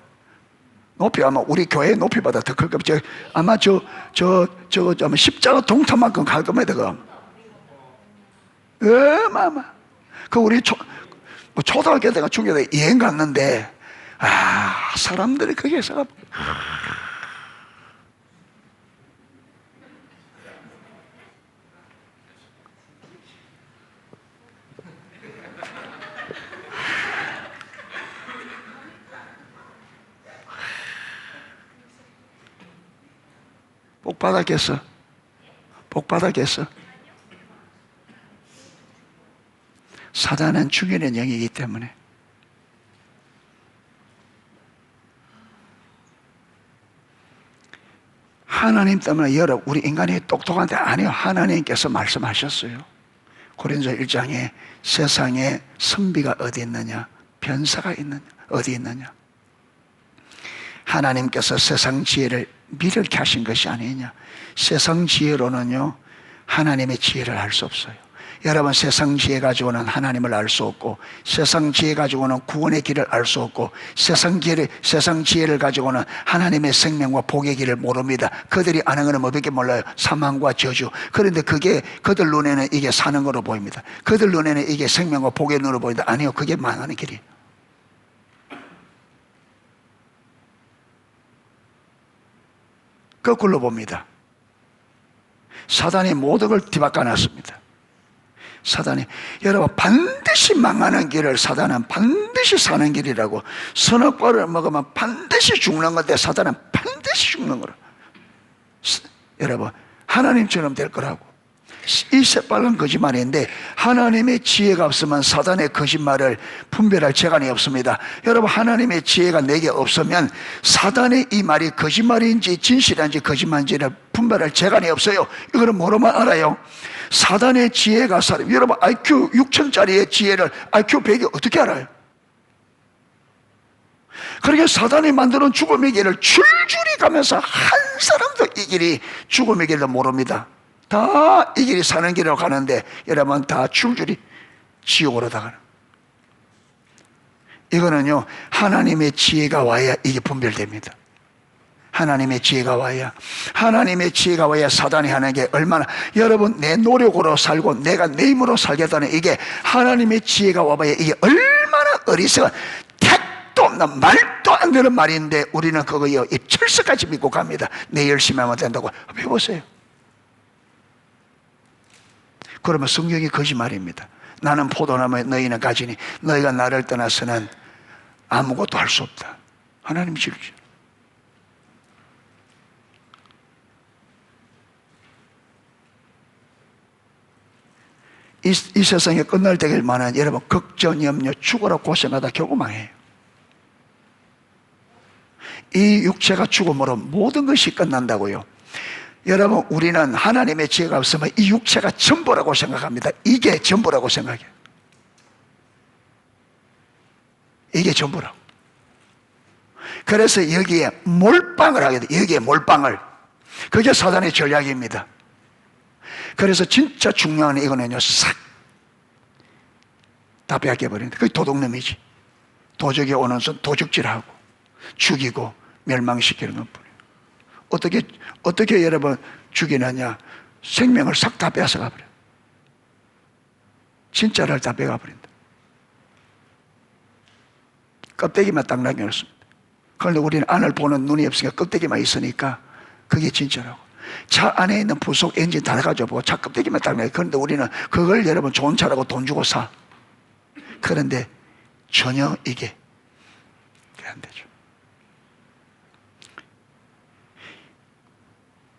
높이 아마 우리 교회 높이보다 더 클 겁니다. 아마 저거 아마 십자가 동탄만큼 갈 겁니다. 어마어마. 그 우리 초등학교 때가 중학교 때 여행 갔는데 사람들이 거기에서 복 받았겠어? 복 받았겠어? 사단은 죽이는 영이기 때문에 하나님 때문에 여러분 우리 인간이 똑똑한데 아니요. 하나님께서 말씀하셨어요. 고린도 1장에 세상에 선비가 어디 있느냐? 변사가 있느냐? 어디 있느냐? 하나님께서 세상 지혜를 미련케 하신 것이 아니냐. 세상 지혜로는요 하나님의 지혜를 알 수 없어요. 여러분 세상 지혜 가지고는 하나님을 알 수 없고 세상 지혜 가지고는 구원의 길을 알 수 없고 세상 지혜를 가지고는 하나님의 생명과 복의 길을 모릅니다. 그들이 아는 것은 뭐밖에 몰라요. 사망과 저주. 그런데 그게 그들 눈에는 이게 사는 거로 보입니다. 그들 눈에는 이게 생명과 복의 눈으로 보인다. 아니요, 그게 망하는 길이에요. 거꾸로 봅니다. 사단이 모든 걸 뒤바꿔 놨습니다. 사단이 여러분 반드시 망하는 길을 사단은 반드시 사는 길이라고. 선악과를 먹으면 반드시 죽는 건데 사단은 반드시 죽는 거라. 여러분 하나님처럼 될 거라고. 이 새빨간 거짓말인데 하나님의 지혜가 없으면 사단의 거짓말을 분별할 재간이 없습니다. 여러분 하나님의 지혜가 내게 없으면 사단의 이 말이 거짓말인지 진실인지 거짓말인지를 분별할 재간이 없어요. 이거는 뭐로만 알아요? 사단의 지혜가 여러분 IQ 6천짜리의 지혜를 IQ 100이 어떻게 알아요? 그러니까 사단이 만드는 죽음의 길을 줄줄이 가면서 한 사람도 이 길이 죽음의 길도 모릅니다. 다 이 길이 사는 길로 가는데 여러분 다 줄줄이 지옥으로 다 가는. 이거는요 하나님의 지혜가 와야 이게 분별됩니다. 하나님의 지혜가 와야 사단이 하는 게 얼마나 여러분 내 노력으로 살고 내가 내 힘으로 살겠다는 이게 하나님의 지혜가 와봐야 이게 얼마나 어리석은 택도 없는 말도 안 되는 말인데 우리는 그거요 철석같이 믿고 갑니다. 내 열심히 하면 된다고. 해보세요. 그러면 성경이 거짓말입니다. 나는 포도나무에 너희는 가지니 너희가 나를 떠나서는 아무것도 할 수 없다. 하나님이 지르죠. 이 세상에 끝날 때길만한 여러분 걱정, 염려, 죽어라 고생하다 결국 망해요. 이 육체가 죽음으로 모든 것이 끝난다고요. 여러분 우리는 하나님의 지혜가 없으면 이 육체가 전부라고 생각합니다. 이게 전부라고 생각해요. 이게 전부라고. 그래서 여기에 몰빵을 하게 돼요. 여기에 몰빵을. 그게 사단의 전략입니다. 그래서 진짜 중요한 이거는요 싹 다 빼앗겨버린다. 그게 도둑놈이지. 도적이 오는 순 도적질하고 죽이고 멸망시키는 것뿐이에요. 어떻게 여러분 죽이느냐? 생명을 싹 다 빼앗아가 버려. 진짜를 다 빼가 버린다. 껍데기만 딱 남겨놓습니다. 그런데 우리는 안을 보는 눈이 없으니까 껍데기만 있으니까 그게 진짜라고. 차 안에 있는 부속 엔진 달아가지고 차 껍데기만 달면. 그런데 우리는 그걸 여러분 좋은 차라고 돈 주고 사. 그런데 전혀 이게 안 되죠.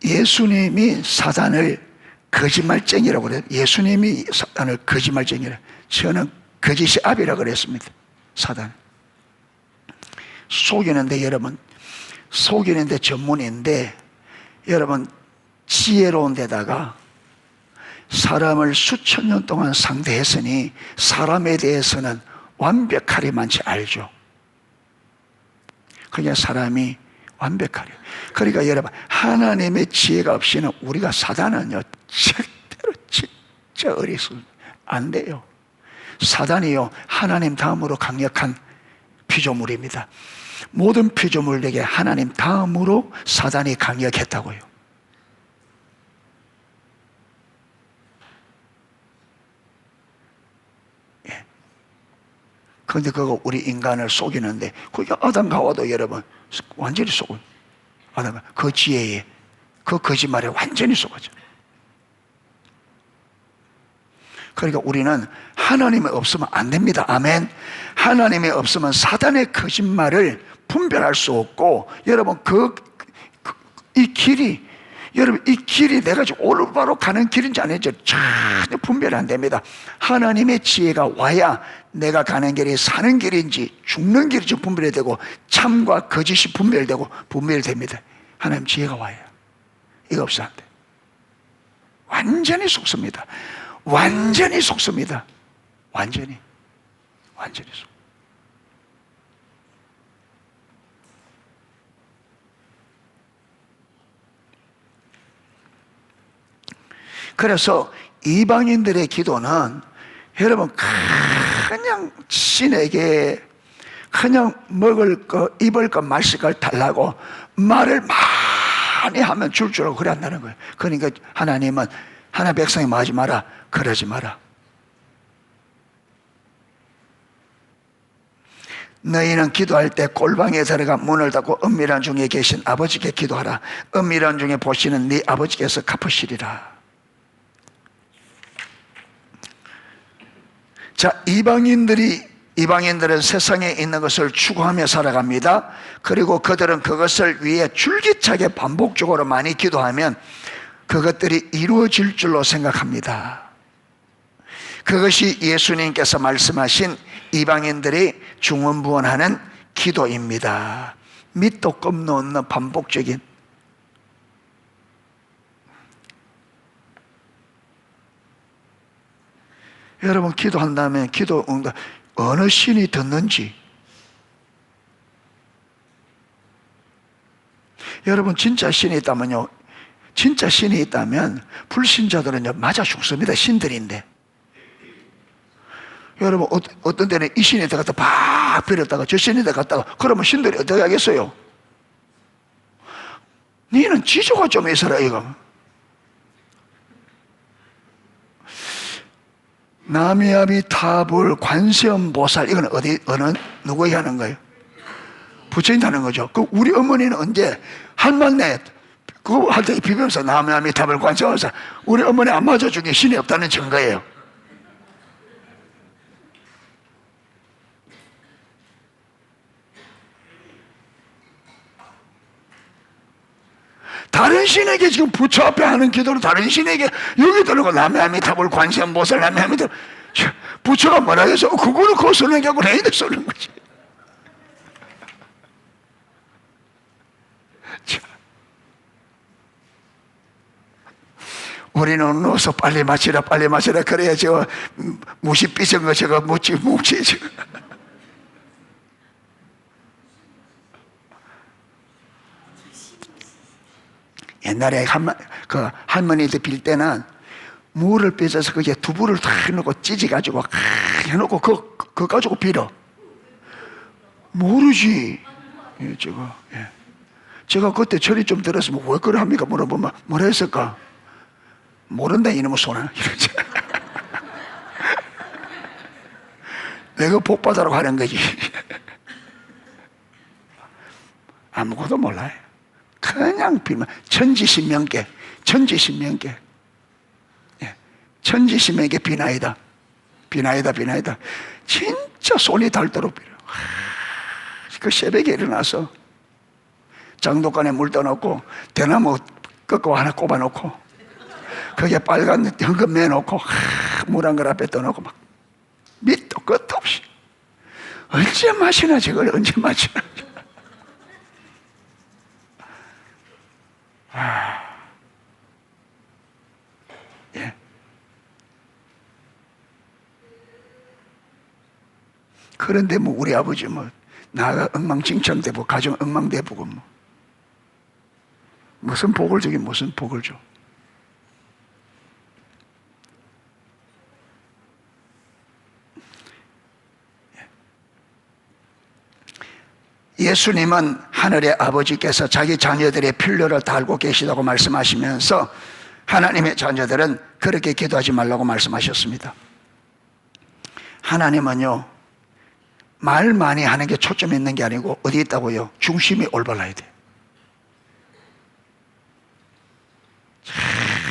예수님이 사단을 거짓말쟁이라고 그래요. 예수님이 사단을 거짓말쟁이라. 저는 거짓의 아비라고 그랬습니다. 사단. 속이는데 여러분, 속이는데 전문인데 여러분, 지혜로운 데다가 사람을 수천 년 동안 상대했으니 사람에 대해서는 완벽하리만치 알죠. 그냥 사람이 완벽하려. 그러니까 여러분, 하나님의 지혜가 없이는 우리가 사단은요 절대로 진짜 어리석은 안 돼요. 사단이요 하나님 다음으로 강력한 피조물입니다. 모든 피조물에게 하나님 다음으로 사단이 강력했다고요. 예. 그런데 그거 우리 인간을 속이는데, 그게 아담과 하와도 여러분 완전히 속은 아담, 그 지혜에, 그 거짓말에 완전히 속았죠. 그러니까 우리는 하나님이 없으면 안 됩니다. 아멘. 하나님이 없으면 사단의 거짓말을 분별할 수 없고, 여러분 이 길이, 여러분 이 길이 내가 지금 올바로 가는 길인지 아닌지 전혀 분별이 안 됩니다. 하나님의 지혜가 와야 내가 가는 길이 사는 길인지 죽는 길인지 분별이 되고, 참과 거짓이 분별됩니다. 하나님 지혜가 와야. 이거 없어 안 돼. 완전히 속습니다. 완전히 속습니다. 완전히 속. 그래서 이방인들의 기도는 여러분 그냥 신에게 그냥 먹을 거, 입을 거, 마실 걸 달라고 말을 많이 하면 줄 줄 알고 그래 한다는 거예요. 그러니까 하나님은 하나님 백성이 뭐 하지 마라, 그러지 마라. 너희는 기도할 때 골방에 들어가 문을 닫고 은밀한 중에 계신 아버지께 기도하라. 은밀한 중에 보시는 네 아버지께서 갚으시리라. 자, 이방인들은 세상에 있는 것을 추구하며 살아갑니다. 그리고 그들은 그것을 위해 줄기차게 반복적으로 많이 기도하면 그것들이 이루어질 줄로 생각합니다. 그것이 예수님께서 말씀하신 이방인들이 중언부언하는 기도입니다. 밑도 끝도 없는 반복적인. 여러분 기도한다면 기도 응답 어느 신이 듣는지, 여러분 진짜 신이 있다면요, 진짜 신이 있다면 불신자들은요 맞아 죽습니다. 신들인데. 여러분 어떤 데는 이 신이 들어갔다 팍 빌었다가 저 신이 들어갔다가, 그러면 신들이 어떻게 하겠어요? 니는 지조가 좀 있어라 이거. 나미아미타불 관세음보살, 이건 어느 누구에게 하는 거예요? 부처님 하는 거죠. 그 우리 어머니는 언제 한만내 그거 할 때 비비면서 나미아미타불 관세음보살, 우리 어머니 안 맞아 중에 신이 없다는 증거예요. 다른 신에게 지금 부처 앞에 하는 기도를 다른 신에게 여기 들어가 나미아미타불 관세음보살 나미아미타불, 부처가 뭐라 해서 그거는 그거 쏘는 게 아니고 너희들 쏘는 거지. 자, 우리는 누워서 빨리 마시라 그래야 저 무시 삐진 거 저거 묻지. 옛날에 그 할머니들 빌 때는 물을 빚어서 그게 두부를 다 해놓고 찢어가지고 해놓고 그거 가지고 빌어. 모르지. 예, 제가 그때 철이 좀 들었으면 왜 그래 합니까? 물어보면 뭐라 했을까? 모른다 이놈의 소나 이러지. 내가 복 받으라고 하는 거지. 아무것도 몰라요. 그냥 빌면 천지신명께, 천지신명께, 예, 천지신명께 비나이다, 비나이다, 비나이다. 진짜 손이 닳도록 빌어. 그 새벽에 일어나서 장독간에 물 떠놓고 대나무 꺾고 하나 꼽아놓고 거기에 빨간 현금 매놓고 물 한 그릇 앞에 떠놓고 막 밑도 끝도 없이 언제 마시나 저걸 언제 마시나. 예. 그런데 뭐 우리 아버지 뭐 나가 엉망진창되고 가정 엉망되고 뭐 무슨 복을 주긴 무슨 복을 줘. 예수님은 하늘의 아버지께서 자기 자녀들의 필요를 다 알고 계시다고 말씀하시면서 하나님의 자녀들은 그렇게 기도하지 말라고 말씀하셨습니다. 하나님은요, 말 많이 하는 게 초점이 있는 게 아니고 어디 있다고요? 중심이 올바라야 돼.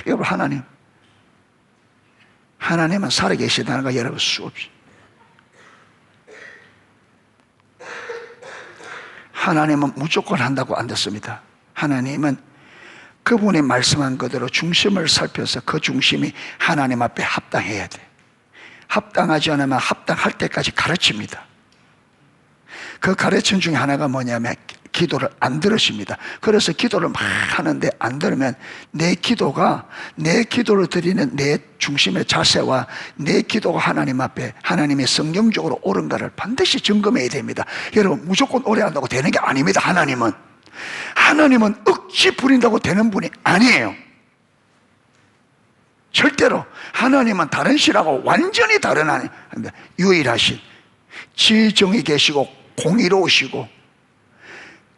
여러분, 하나님은 살아계시다는 거 여러분 수없이. 하나님은 무조건 한다고 안 됐습니다. 하나님은 그분이 말씀한 그대로 중심을 살펴서 그 중심이 하나님 앞에 합당해야 돼. 합당하지 않으면 합당할 때까지 가르칩니다. 그 가르침 중에 하나가 뭐냐면 기도를 안 들으십니다. 그래서 기도를 막 하는데 안 들으면 내 기도를 드리는 내 중심의 자세와 내 기도가 하나님 앞에 하나님의 성경적으로 옳은가를 반드시 점검해야 됩니다. 여러분, 무조건 오래 한다고 되는 게 아닙니다. 하나님은 억지 부린다고 되는 분이 아니에요. 절대로. 하나님은 다른 신하고 완전히 다른 하나님, 유일하신 지정이 계시고 공의로우시고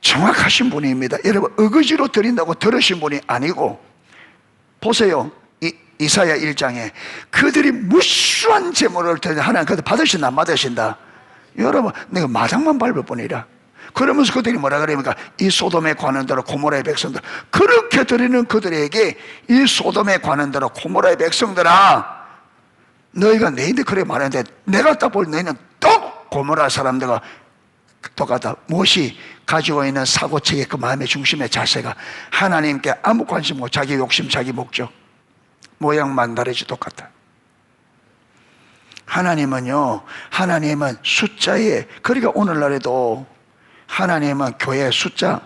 정확하신 분입니다. 여러분, 어거지로 드린다고 들으신 분이 아니고, 보세요. 이사야 1장에 그들이 무수한 제물을 드리는데 하나님 그들 받으신다 안 받으신다? 여러분, 내가 마당만 밟을 뿐이라. 그러면서 그들이 뭐라 그럽니까? 이 소돔에 관한 대로 고모라의 백성들, 그렇게 드리는 그들에게 이 소돔에 관한 대로 고모라의 백성들아, 너희가 너희들 그래 말하는데 내가 딱 볼 너희는 또 고모라 사람들과 똑같다. 무엇이 가지고 있는 사고체계, 그 마음의 중심의 자세가 하나님께 아무 관심 없고 자기 욕심, 자기 목적, 모양만 다르지 똑같다. 하나님은 숫자에, 그러니까 오늘날에도 하나님은 교회 숫자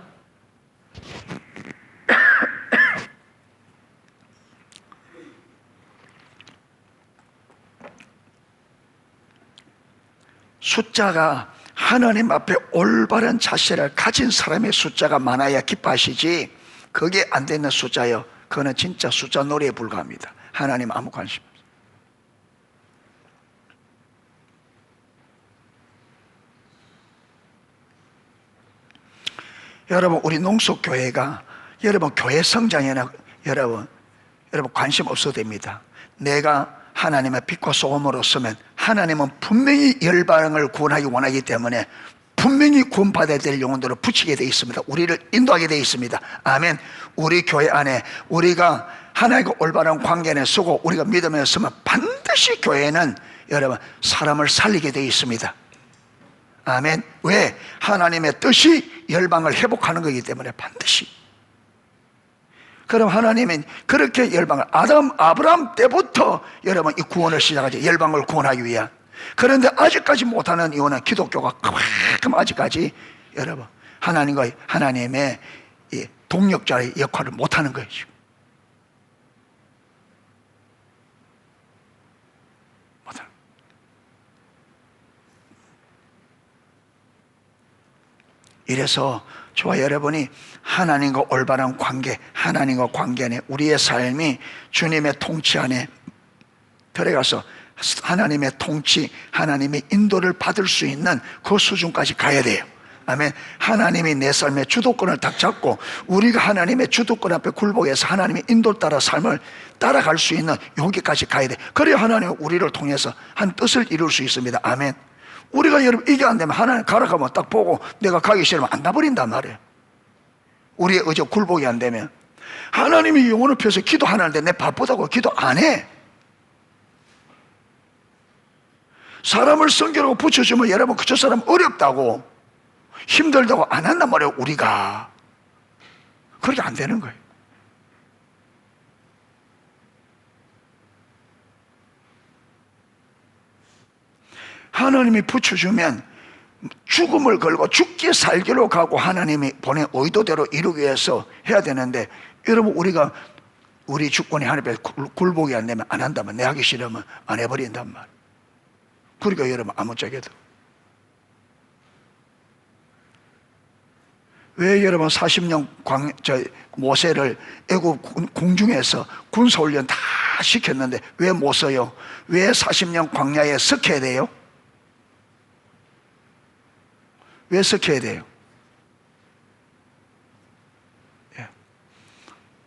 숫자가 하나님 앞에 올바른 자세를 가진 사람의 숫자가 많아야 기뻐하시지, 그게 안 되는 숫자요, 그거는 진짜 숫자 놀이에 불과합니다. 하나님 아무 관심 없어요. 여러분, 우리 농속교회가 여러분 교회 성장에는 여러분 관심 없어도 됩니다. 내가 하나님의 빛과 소금으로서면 하나님은 분명히 열방을 구원하기 원하기 때문에 분명히 구원받아야 될 영혼들을 붙이게 되어 있습니다. 우리를 인도하게 되어 있습니다. 아멘. 우리 교회 안에 우리가 하나님과 올바른 관계에 서고 우리가 믿음에 서면 반드시 교회는 여러분 사람을 살리게 되어 있습니다. 아멘. 왜? 하나님의 뜻이 열방을 회복하는 거기 때문에 반드시. 그럼 하나님은 그렇게 열방을 아브라함 때부터 여러분 이 구원을 시작하죠. 열방을 구원하기 위한. 그런데 아직까지 못하는 이유는 기독교가 그만큼 아직까지 여러분 하나님의 이 동력자의 역할을 못하는 거예요. 못하는. 이래서 저와 여러분이 하나님과 올바른 관계, 하나님과 관계 안에 우리의 삶이 주님의 통치 안에 들어가서 하나님의 통치, 하나님의 인도를 받을 수 있는 그 수준까지 가야 돼요. 아멘. 하나님이 내 삶의 주도권을 딱 잡고 우리가 하나님의 주도권 앞에 굴복해서 하나님의 인도를 따라 삶을 따라갈 수 있는 여기까지 가야 돼. 그래야 하나님은 우리를 통해서 한 뜻을 이룰 수 있습니다. 아멘. 우리가 여러분 이게 안 되면 하나님 가라 하면 딱 보고 내가 가기 싫으면 안 가버린단 말이에요. 우리의 의지가 굴복이 안 되면. 하나님이 영혼을 펴서 기도하는데 내 바쁘다고 기도 안 해. 사람을 성결하고 붙여주면 여러분 그저 사람 어렵다고 힘들다고 안 한단 말이에요. 우리가 그렇게 안 되는 거예요. 하나님이 붙여주면 죽음을 걸고 죽기 살기로 가고 하나님이 보낸 의도대로 이루기 위해서 해야 되는데, 여러분 우리가 우리 주권이 하나님 앞에 굴복이 안 되면 안 한다면, 내 하기 싫으면 안 해버린단 말이에요. 그러니까 여러분 아무짝에도 왜 여러분 40년 모세를 애굽 궁중에서 군사훈련 다 시켰는데 왜 못 써요? 왜 40년 광야에 섞여야 돼요? 왜 섞여야 돼요? 예.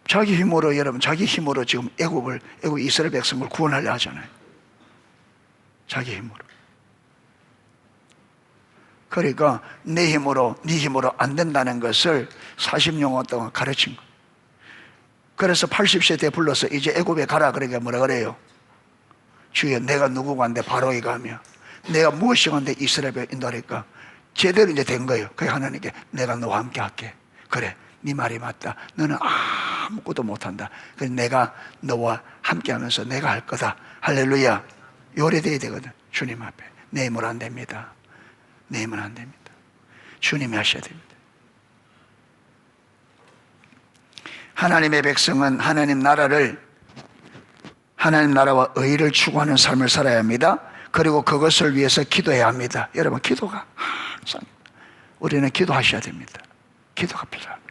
자기 힘으로, 여러분 자기 힘으로 지금 애굽 이스라엘 백성을 구원하려 하잖아요. 자기 힘으로. 그러니까 내 힘으로, 네 힘으로 안 된다는 것을 40년 동안 가르친 거예요. 그래서 80세 때 불러서 이제 애굽에 가라 그러니까 뭐라 그래요? 주여 내가 누구고 한데 바로에 가며 내가 무엇이 한데 이스라엘에 인도하니까 제대로 이제 된 거예요. 그래서 하나님께 내가 너와 함께 할게. 그래, 네 말이 맞다. 너는 아무것도 못한다. 그래서 내가 너와 함께 하면서 내가 할 거다. 할렐루야. 요래돼야 되거든. 주님 앞에. 내 힘으로 안 됩니다. 내 힘은 안 됩니다. 주님이 하셔야 됩니다. 하나님의 백성은 하나님 나라와 의를 추구하는 삶을 살아야 합니다. 그리고 그것을 위해서 기도해야 합니다. 여러분 기도가 항상 우리는 기도하셔야 됩니다. 기도가 필요합니다.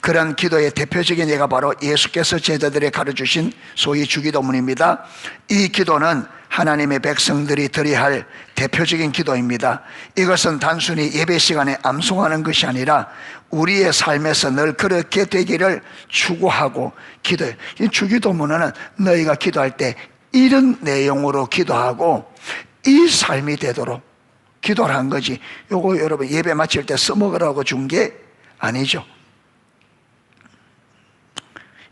그런 기도의 대표적인 예가 바로 예수께서 제자들에게 가르쳐주신 소위 주기도문입니다. 이 기도는 하나님의 백성들이 드려야 할 대표적인 기도입니다. 이것은 단순히 예배 시간에 암송하는 것이 아니라 우리의 삶에서 늘 그렇게 되기를 추구하고 기도해요. 이 주기도문은 너희가 기도할 때 이런 내용으로 기도하고 이 삶이 되도록 기도를 한 거지, 요거 여러분 예배 마칠 때 써먹으라고 준 게 아니죠.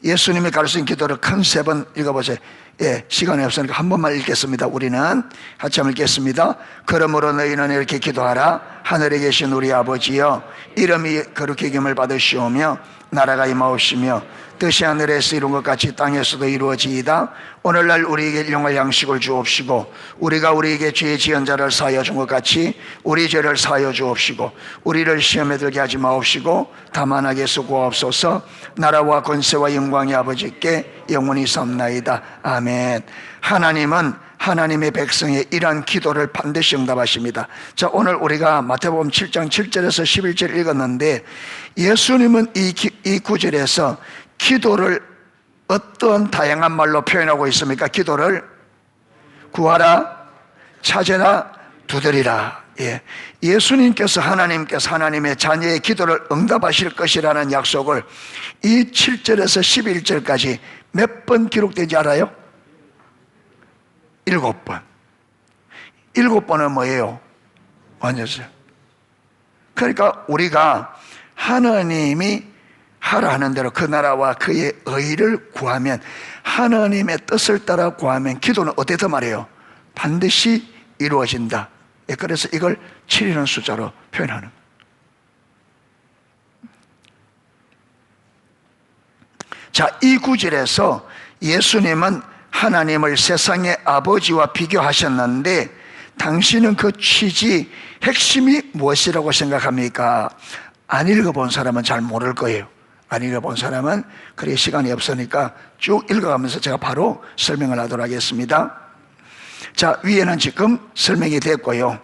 예수님이 가르친 기도를 컨셉은 읽어보세요. 예, 시간이 없으니까 한 번만 읽겠습니다. 우리는 같이 한번 읽겠습니다. 그러므로 너희는 이렇게 기도하라. 하늘에 계신 우리 아버지여, 이름이 거룩히 여김을 받으시오며 나라가 임하옵시며 뜻이 하늘에서 이룬 것 같이 땅에서도 이루어지이다. 오늘날 우리에게 일용할 양식을 주옵시고 우리가 우리에게 죄 지은 자를 사하여 준 것 같이 우리 죄를 사하여 주옵시고 우리를 시험에 들게 하지 마옵시고 다만 악에서 구하옵소서. 나라와 권세와 영광이 아버지께 영원히 삼나이다. 아멘. 하나님은 하나님의 백성의 이러한 기도를 반드시 응답하십니다. 자, 오늘 우리가 마태복음 7장 7절에서 11절 읽었는데, 예수님은 이 구절에서 기도를 어떤 다양한 말로 표현하고 있습니까? 기도를 구하라, 찾으라, 두드리라. 예. 예수님께서 하나님께서 하나님의 자녀의 기도를 응답하실 것이라는 약속을 이 7절에서 11절까지 몇 번 기록되지 알아요? 7번. 7번은 뭐예요? 완전히. 그러니까 우리가 하나님이 하라 하는 대로 그 나라와 그의 의를 구하면, 하나님의 뜻을 따라 구하면 기도는 어때서 말해요? 반드시 이루어진다. 그래서 이걸 7이라는 숫자로 표현하는 거예요. 자, 이 구절에서 예수님은 하나님을 세상의 아버지와 비교하셨는데, 당신은 그 취지, 핵심이 무엇이라고 생각합니까? 안 읽어본 사람은 잘 모를 거예요. 안 읽어본 사람은, 그래 시간이 없으니까 쭉 읽어가면서 제가 바로 설명을 하도록 하겠습니다. 자, 위에는 지금 설명이 됐고요.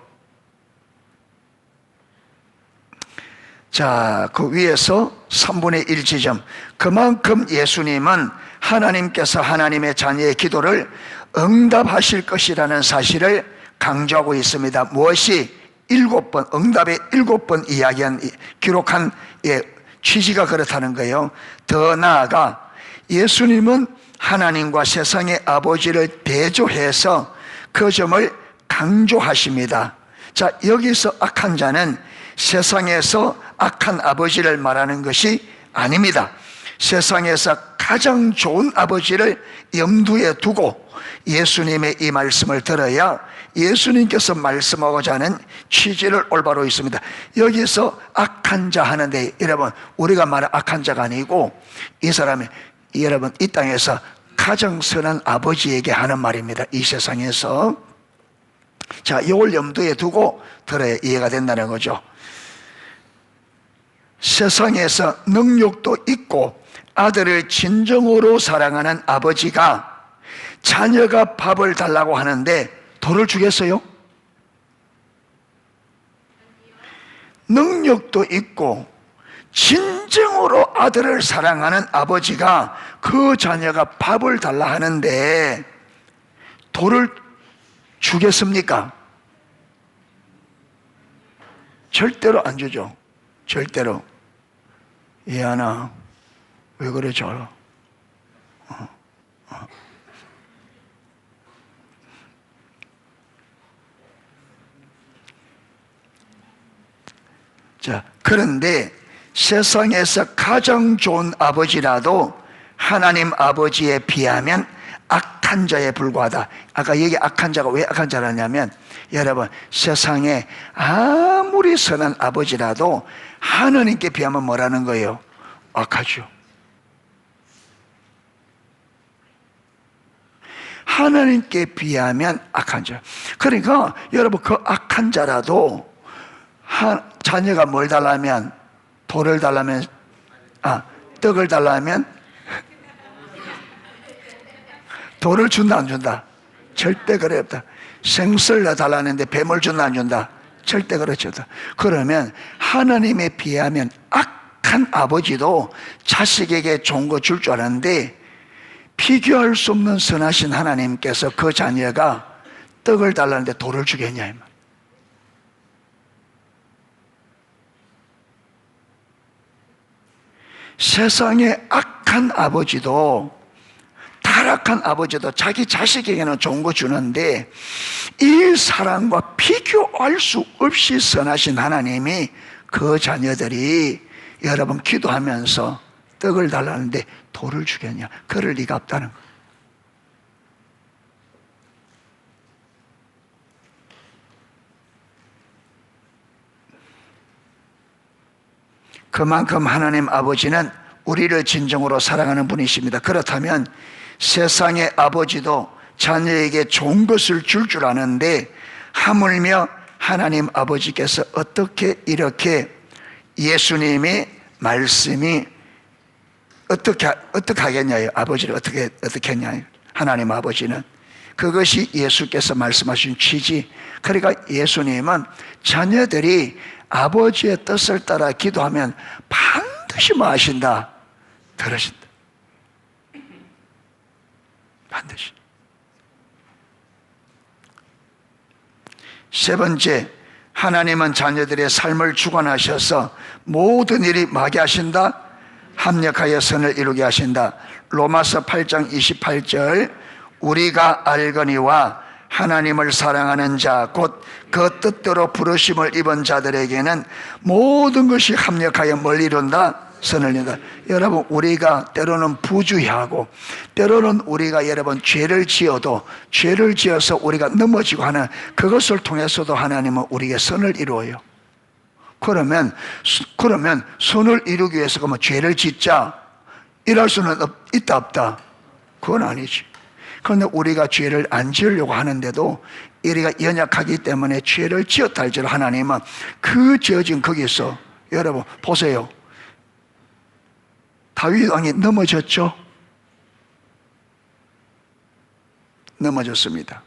자, 그 위에서 3분의 1 지점, 그만큼 예수님은 하나님께서 하나님의 자녀의 기도를 응답하실 것이라는 사실을 강조하고 있습니다. 무엇이? 7번, 응답의 7번 기록한 취지가 그렇다는 거예요. 더 나아가 예수님은 하나님과 세상의 아버지를 대조해서 그 점을 강조하십니다. 자, 여기서 악한 자는 세상에서 악한 아버지를 말하는 것이 아닙니다. 세상에서 가장 좋은 아버지를 염두에 두고 예수님의 이 말씀을 들어야 예수님께서 말씀하고자 하는 취지를 올바로 있습니다. 여기서 악한 자 하는데, 여러분, 우리가 말한 악한 자가 아니고 이 사람이, 여러분, 이 땅에서 가장 선한 아버지에게 하는 말입니다. 이 세상에서. 자, 이걸 염두에 두고 들어야 이해가 된다는 거죠. 세상에서 능력도 있고 아들을 진정으로 사랑하는 아버지가 자녀가 밥을 달라고 하는데 돌을 주겠어요? 능력도 있고 진정으로 아들을 사랑하는 아버지가 그 자녀가 밥을 달라 하는데 돌을 주겠습니까? 절대로 안 주죠. 절대로. 이하나, 왜 그래 저? 자, 그런데 세상에서 가장 좋은 아버지라도 하나님 아버지에 비하면 악한 자에 불과하다. 아까 여기 악한 자가 왜 악한 자라냐면, 여러분, 세상에 아무리 선한 아버지라도 하나님께 비하면 뭐라는 거예요? 악하죠. 하나님께 비하면 악한 자. 그러니까 여러분, 그 악한 자라도 자녀가 뭘 달라면, 돌을 달라면, 떡을 달라면 돌을 준다 안 준다? 절대 그래 없다. 생선을 달라는데 뱀을 준다 안 준다? 절대 그렇지 않다. 그러면 하나님에 비하면 악한 아버지도 자식에게 좋은 거 줄 줄 알았는데, 비교할 수 없는 선하신 하나님께서 그 자녀가 떡을 달라는데 돌을 주겠냐 이 말. 세상에 악한 아버지도, 타락한 아버지도 자기 자식에게는 좋은 거 주는데, 이 사랑과 비교할 수 없이 선하신 하나님이 그 자녀들이 여러분 기도하면서 떡을 달라는데 돌을 주겠냐? 그럴 리가 없다는 거예요. 그만큼 하나님 아버지는 우리를 진정으로 사랑하는 분이십니다. 그렇다면 세상의 아버지도 자녀에게 좋은 것을 줄 줄 아는데, 하물며 하나님 아버지께서 어떻게 이렇게 예수님의 말씀이 어떻게 하겠냐요? 아버지를 어떻게 했냐요? 하나님 아버지는 그것이 예수께서 말씀하신 취지. 그러니까 예수님은 자녀들이 아버지의 뜻을 따라 기도하면 반드시 뭐 하신다? 들으신다. 반드시. 세 번째, 하나님은 자녀들의 삶을 주관하셔서 모든 일이 뭐하게 하신다? 합력하여 선을 이루게 하신다. 로마서 8장 28절, 우리가 알거니와 하나님을 사랑하는 자 곧 그 뜻대로 부르심을 입은 자들에게는 모든 것이 합력하여 뭘 이룬다? 선을 이룬다. 여러분, 우리가 때로는 부주의하고 때로는 우리가 여러분 죄를 지어도, 죄를 지어서 우리가 넘어지고 하는 그것을 통해서도 하나님은 우리에게 선을 이루어요. 그러면 선을 이루기 위해서 그러면 죄를 짓자 이럴 수는 있다 없다? 그건 아니지. 그런데 우리가 죄를 안 지으려고 하는데도 우리가 연약하기 때문에 죄를 지었다 할지라도 하나님은 그 지어진 거기서, 여러분 보세요, 다윗 왕이 넘어졌죠? 넘어졌습니다.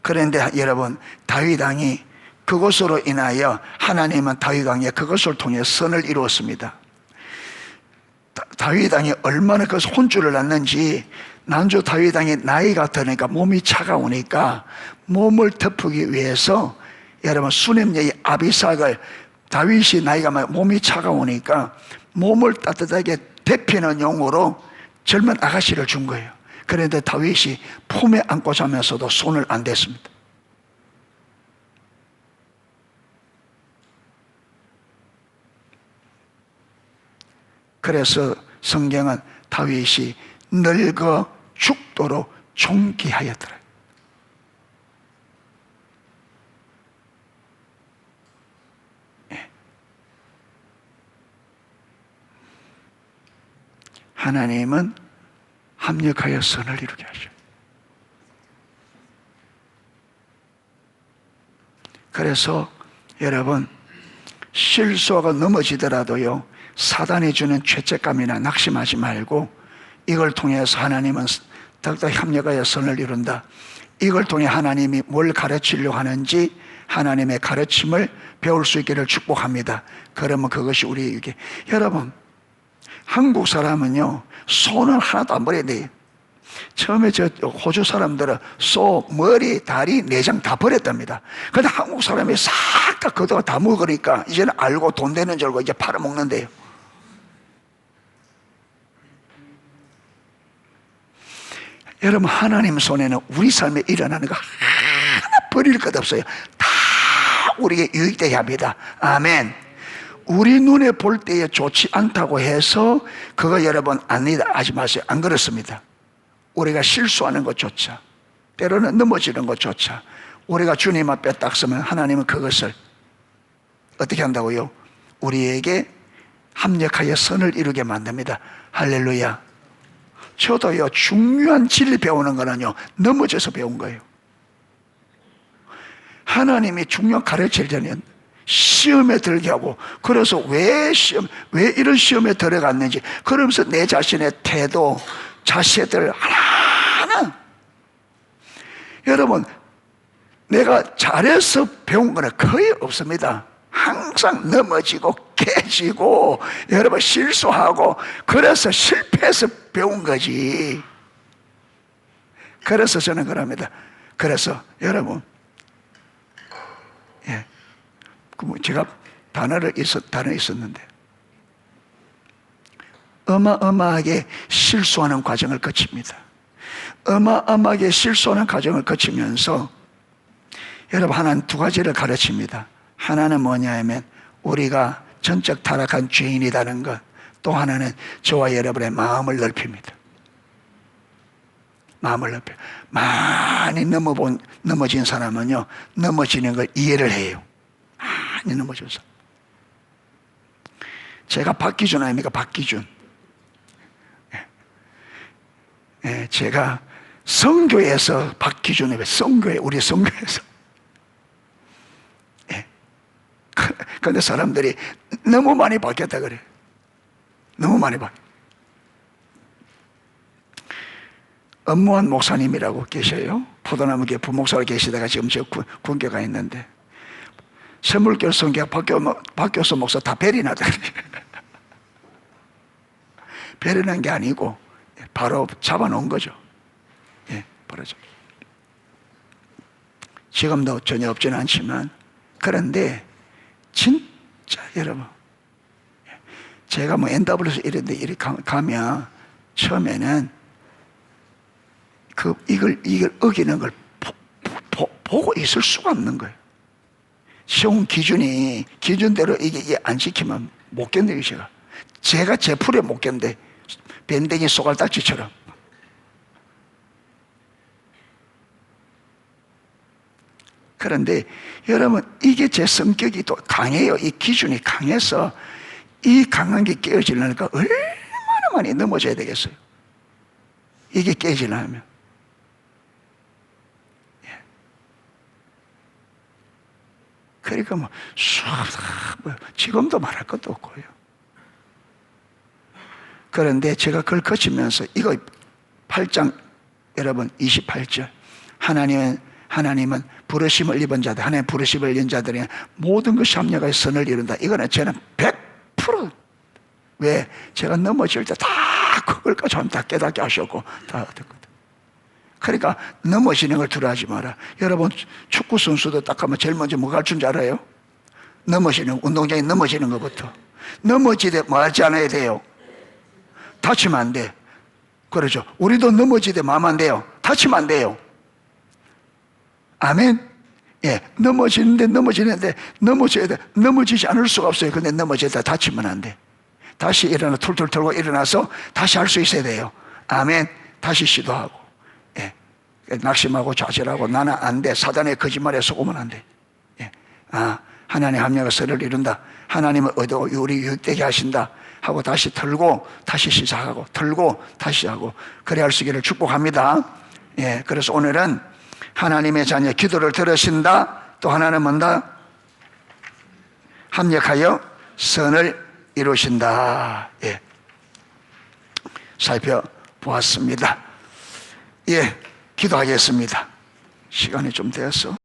그런데 여러분, 다윗 왕이 그것으로 인하여 하나님은 다윗 왕의 그것을 통해 선을 이루었습니다. 다윗 왕이 얼마나 그 혼쭐을 났는지, 난주 다윗 왕이 나이가 드니까 몸이 차가우니까 몸을 덮기 위해서 여러분 수넴 여인 아비삭을, 다윗이 나이가 많아 몸이 차가우니까 몸을 따뜻하게 데피는 용으로 젊은 아가씨를 준 거예요. 그런데 다윗이 품에 안고 자면서도 손을 안 댔습니다. 그래서 성경은 다윗이 늙어 죽도록 존귀하였더라. 하나님은 합력하여 선을 이루게 하셔. 그래서 여러분, 실수하고 넘어지더라도요, 사단이 주는 죄책감이나 낙심하지 말고 이걸 통해서 하나님은 더욱더 합력하여 선을 이룬다. 이걸 통해 하나님이 뭘 가르치려고 하는지 하나님의 가르침을 배울 수 있기를 축복합니다. 그러면 그것이 우리에게, 여러분, 한국 사람은요, 손을 하나도 안 버려야 돼요. 처음에 저 호주 사람들은 소, 머리, 다리, 내장 다 버렸답니다. 근데 한국 사람이 싹 다 걷어가 다 먹으니까 이제는 알고 돈 되는 줄 알고 이제 팔아먹는데요. 여러분, 하나님 손에는 우리 삶에 일어나는 거 하나 버릴 것 없어요. 다 우리에게 유익되게 합니다. 아멘. 우리 눈에 볼 때에 좋지 않다고 해서 그거 여러분 아니다 하지 마세요. 안 그렇습니다. 우리가 실수하는 것조차, 때로는 넘어지는 것조차 우리가 주님 앞에 딱 서면 하나님은 그것을 어떻게 한다고요? 우리에게 합력하여 선을 이루게 만듭니다. 할렐루야. 저도요, 중요한 진리 배우는 거는요, 넘어져서 배운 거예요. 하나님이 중요한 가르칠 때는 시험에 들게 하고, 그래서 왜 이런 시험에 들어갔는지, 그러면서 내 자신의 태도, 자세들 하나하나, 여러분, 내가 잘해서 배운 거는 거의 없습니다. 항상 넘어지고 깨지고 여러분 실수하고, 그래서 실패해서 배운 거지. 그래서 저는 그럽니다. 그래서 여러분, 예, 제가 단어에 있었는데, 어마어마하게 실수하는 과정을 거칩니다. 어마어마하게 실수하는 과정을 거치면서 여러분, 하나는 두 가지를 가르칩니다. 하나는 뭐냐 하면 우리가 전적 타락한 죄인이라는 것, 또 하나는 저와 여러분의 마음을 넓힙니다. 마음을 넓혀. 많이 넘어진 사람은요, 넘어지는 걸 이해를 해요. 많이 넘어져서. 제가 박기준 아닙니까? 박기준. 예, 제가 성교에서 박기준의 성교회, 우리 성교에서. 그런데 사람들이 너무 많이 바뀌었다 그래. 너무 많이 바뀌었다. 엄무한 목사님이라고 계셔요. 포도나무교회 부목사로 계시다가 지금 저 군교가 있는데, 세물교 성교 박교수 목사 다 벨이 나다 그래. 벨이 난 게 아니고 바로 잡아놓은 거죠. 예, 바로 지금도 전혀 없지는 않지만, 그런데 진짜 여러분, 제가 뭐 NW에서 이런데 이렇게 가면 처음에는 이걸 어기는 걸 보고 있을 수가 없는 거예요. 시험 기준대로 이게 안 지키면 못 견뎌요. 제가 제 풀에 못 견뎌. 밴댕이 쏘갈딱지처럼. 그런데 여러분, 이게 제 성격이 또 강해요. 이 기준이 강해서 이 강한 게 깨어지려니까 얼마나 많이 넘어져야 되겠어요. 이게 깨지려면. 그러니까 지금도 말할 것도 없고요. 그런데 제가 그걸 거치면서 이거 8장 여러분 28절, 하나님은 부르심을 입은 자들, 하나님 부르심을 입은 자들이 모든 것이 합력하여 선을 이룬다. 이거는 저는 100%, 왜? 제가 넘어질 때 다 그걸까지 다 깨닫게 하셨고 다 듣거든. 그러니까 넘어지는 걸 두려워하지 마라. 여러분, 축구 선수도 딱 하면 제일 먼저 뭐가 할 줄 알아요? 운동장에 넘어지는 것부터. 넘어지되 뭐 하지 않아야 돼요? 다치면 안 돼. 그렇죠. 우리도 넘어지되 마음 안 돼요. 다치면 안 돼요. 아멘. 예, 넘어지는데 넘어져야 돼. 넘어지지 않을 수가 없어요. 근데 넘어지다 다치면 안 돼. 다시 일어나 툴툴 털고 일어나서 다시 할 수 있어야 돼요. 아멘. 다시 시도하고, 예. 낙심하고 좌절하고 나는 안 돼. 사단의 거짓말에 속으면 안 돼. 예. 하나님 합력과 설을 이룬다. 하나님은 의도 우리 유익되게 하신다 하고 다시 털고 다시 시작하고 털고 다시 하고 그래 할 수 있기를 축복합니다. 예. 그래서 오늘은 하나님의 자녀 기도를 들으신다. 또 하나는 뭔다? 합력하여 선을 이루신다. 예. 살펴보았습니다. 예. 기도하겠습니다. 시간이 좀 되었어.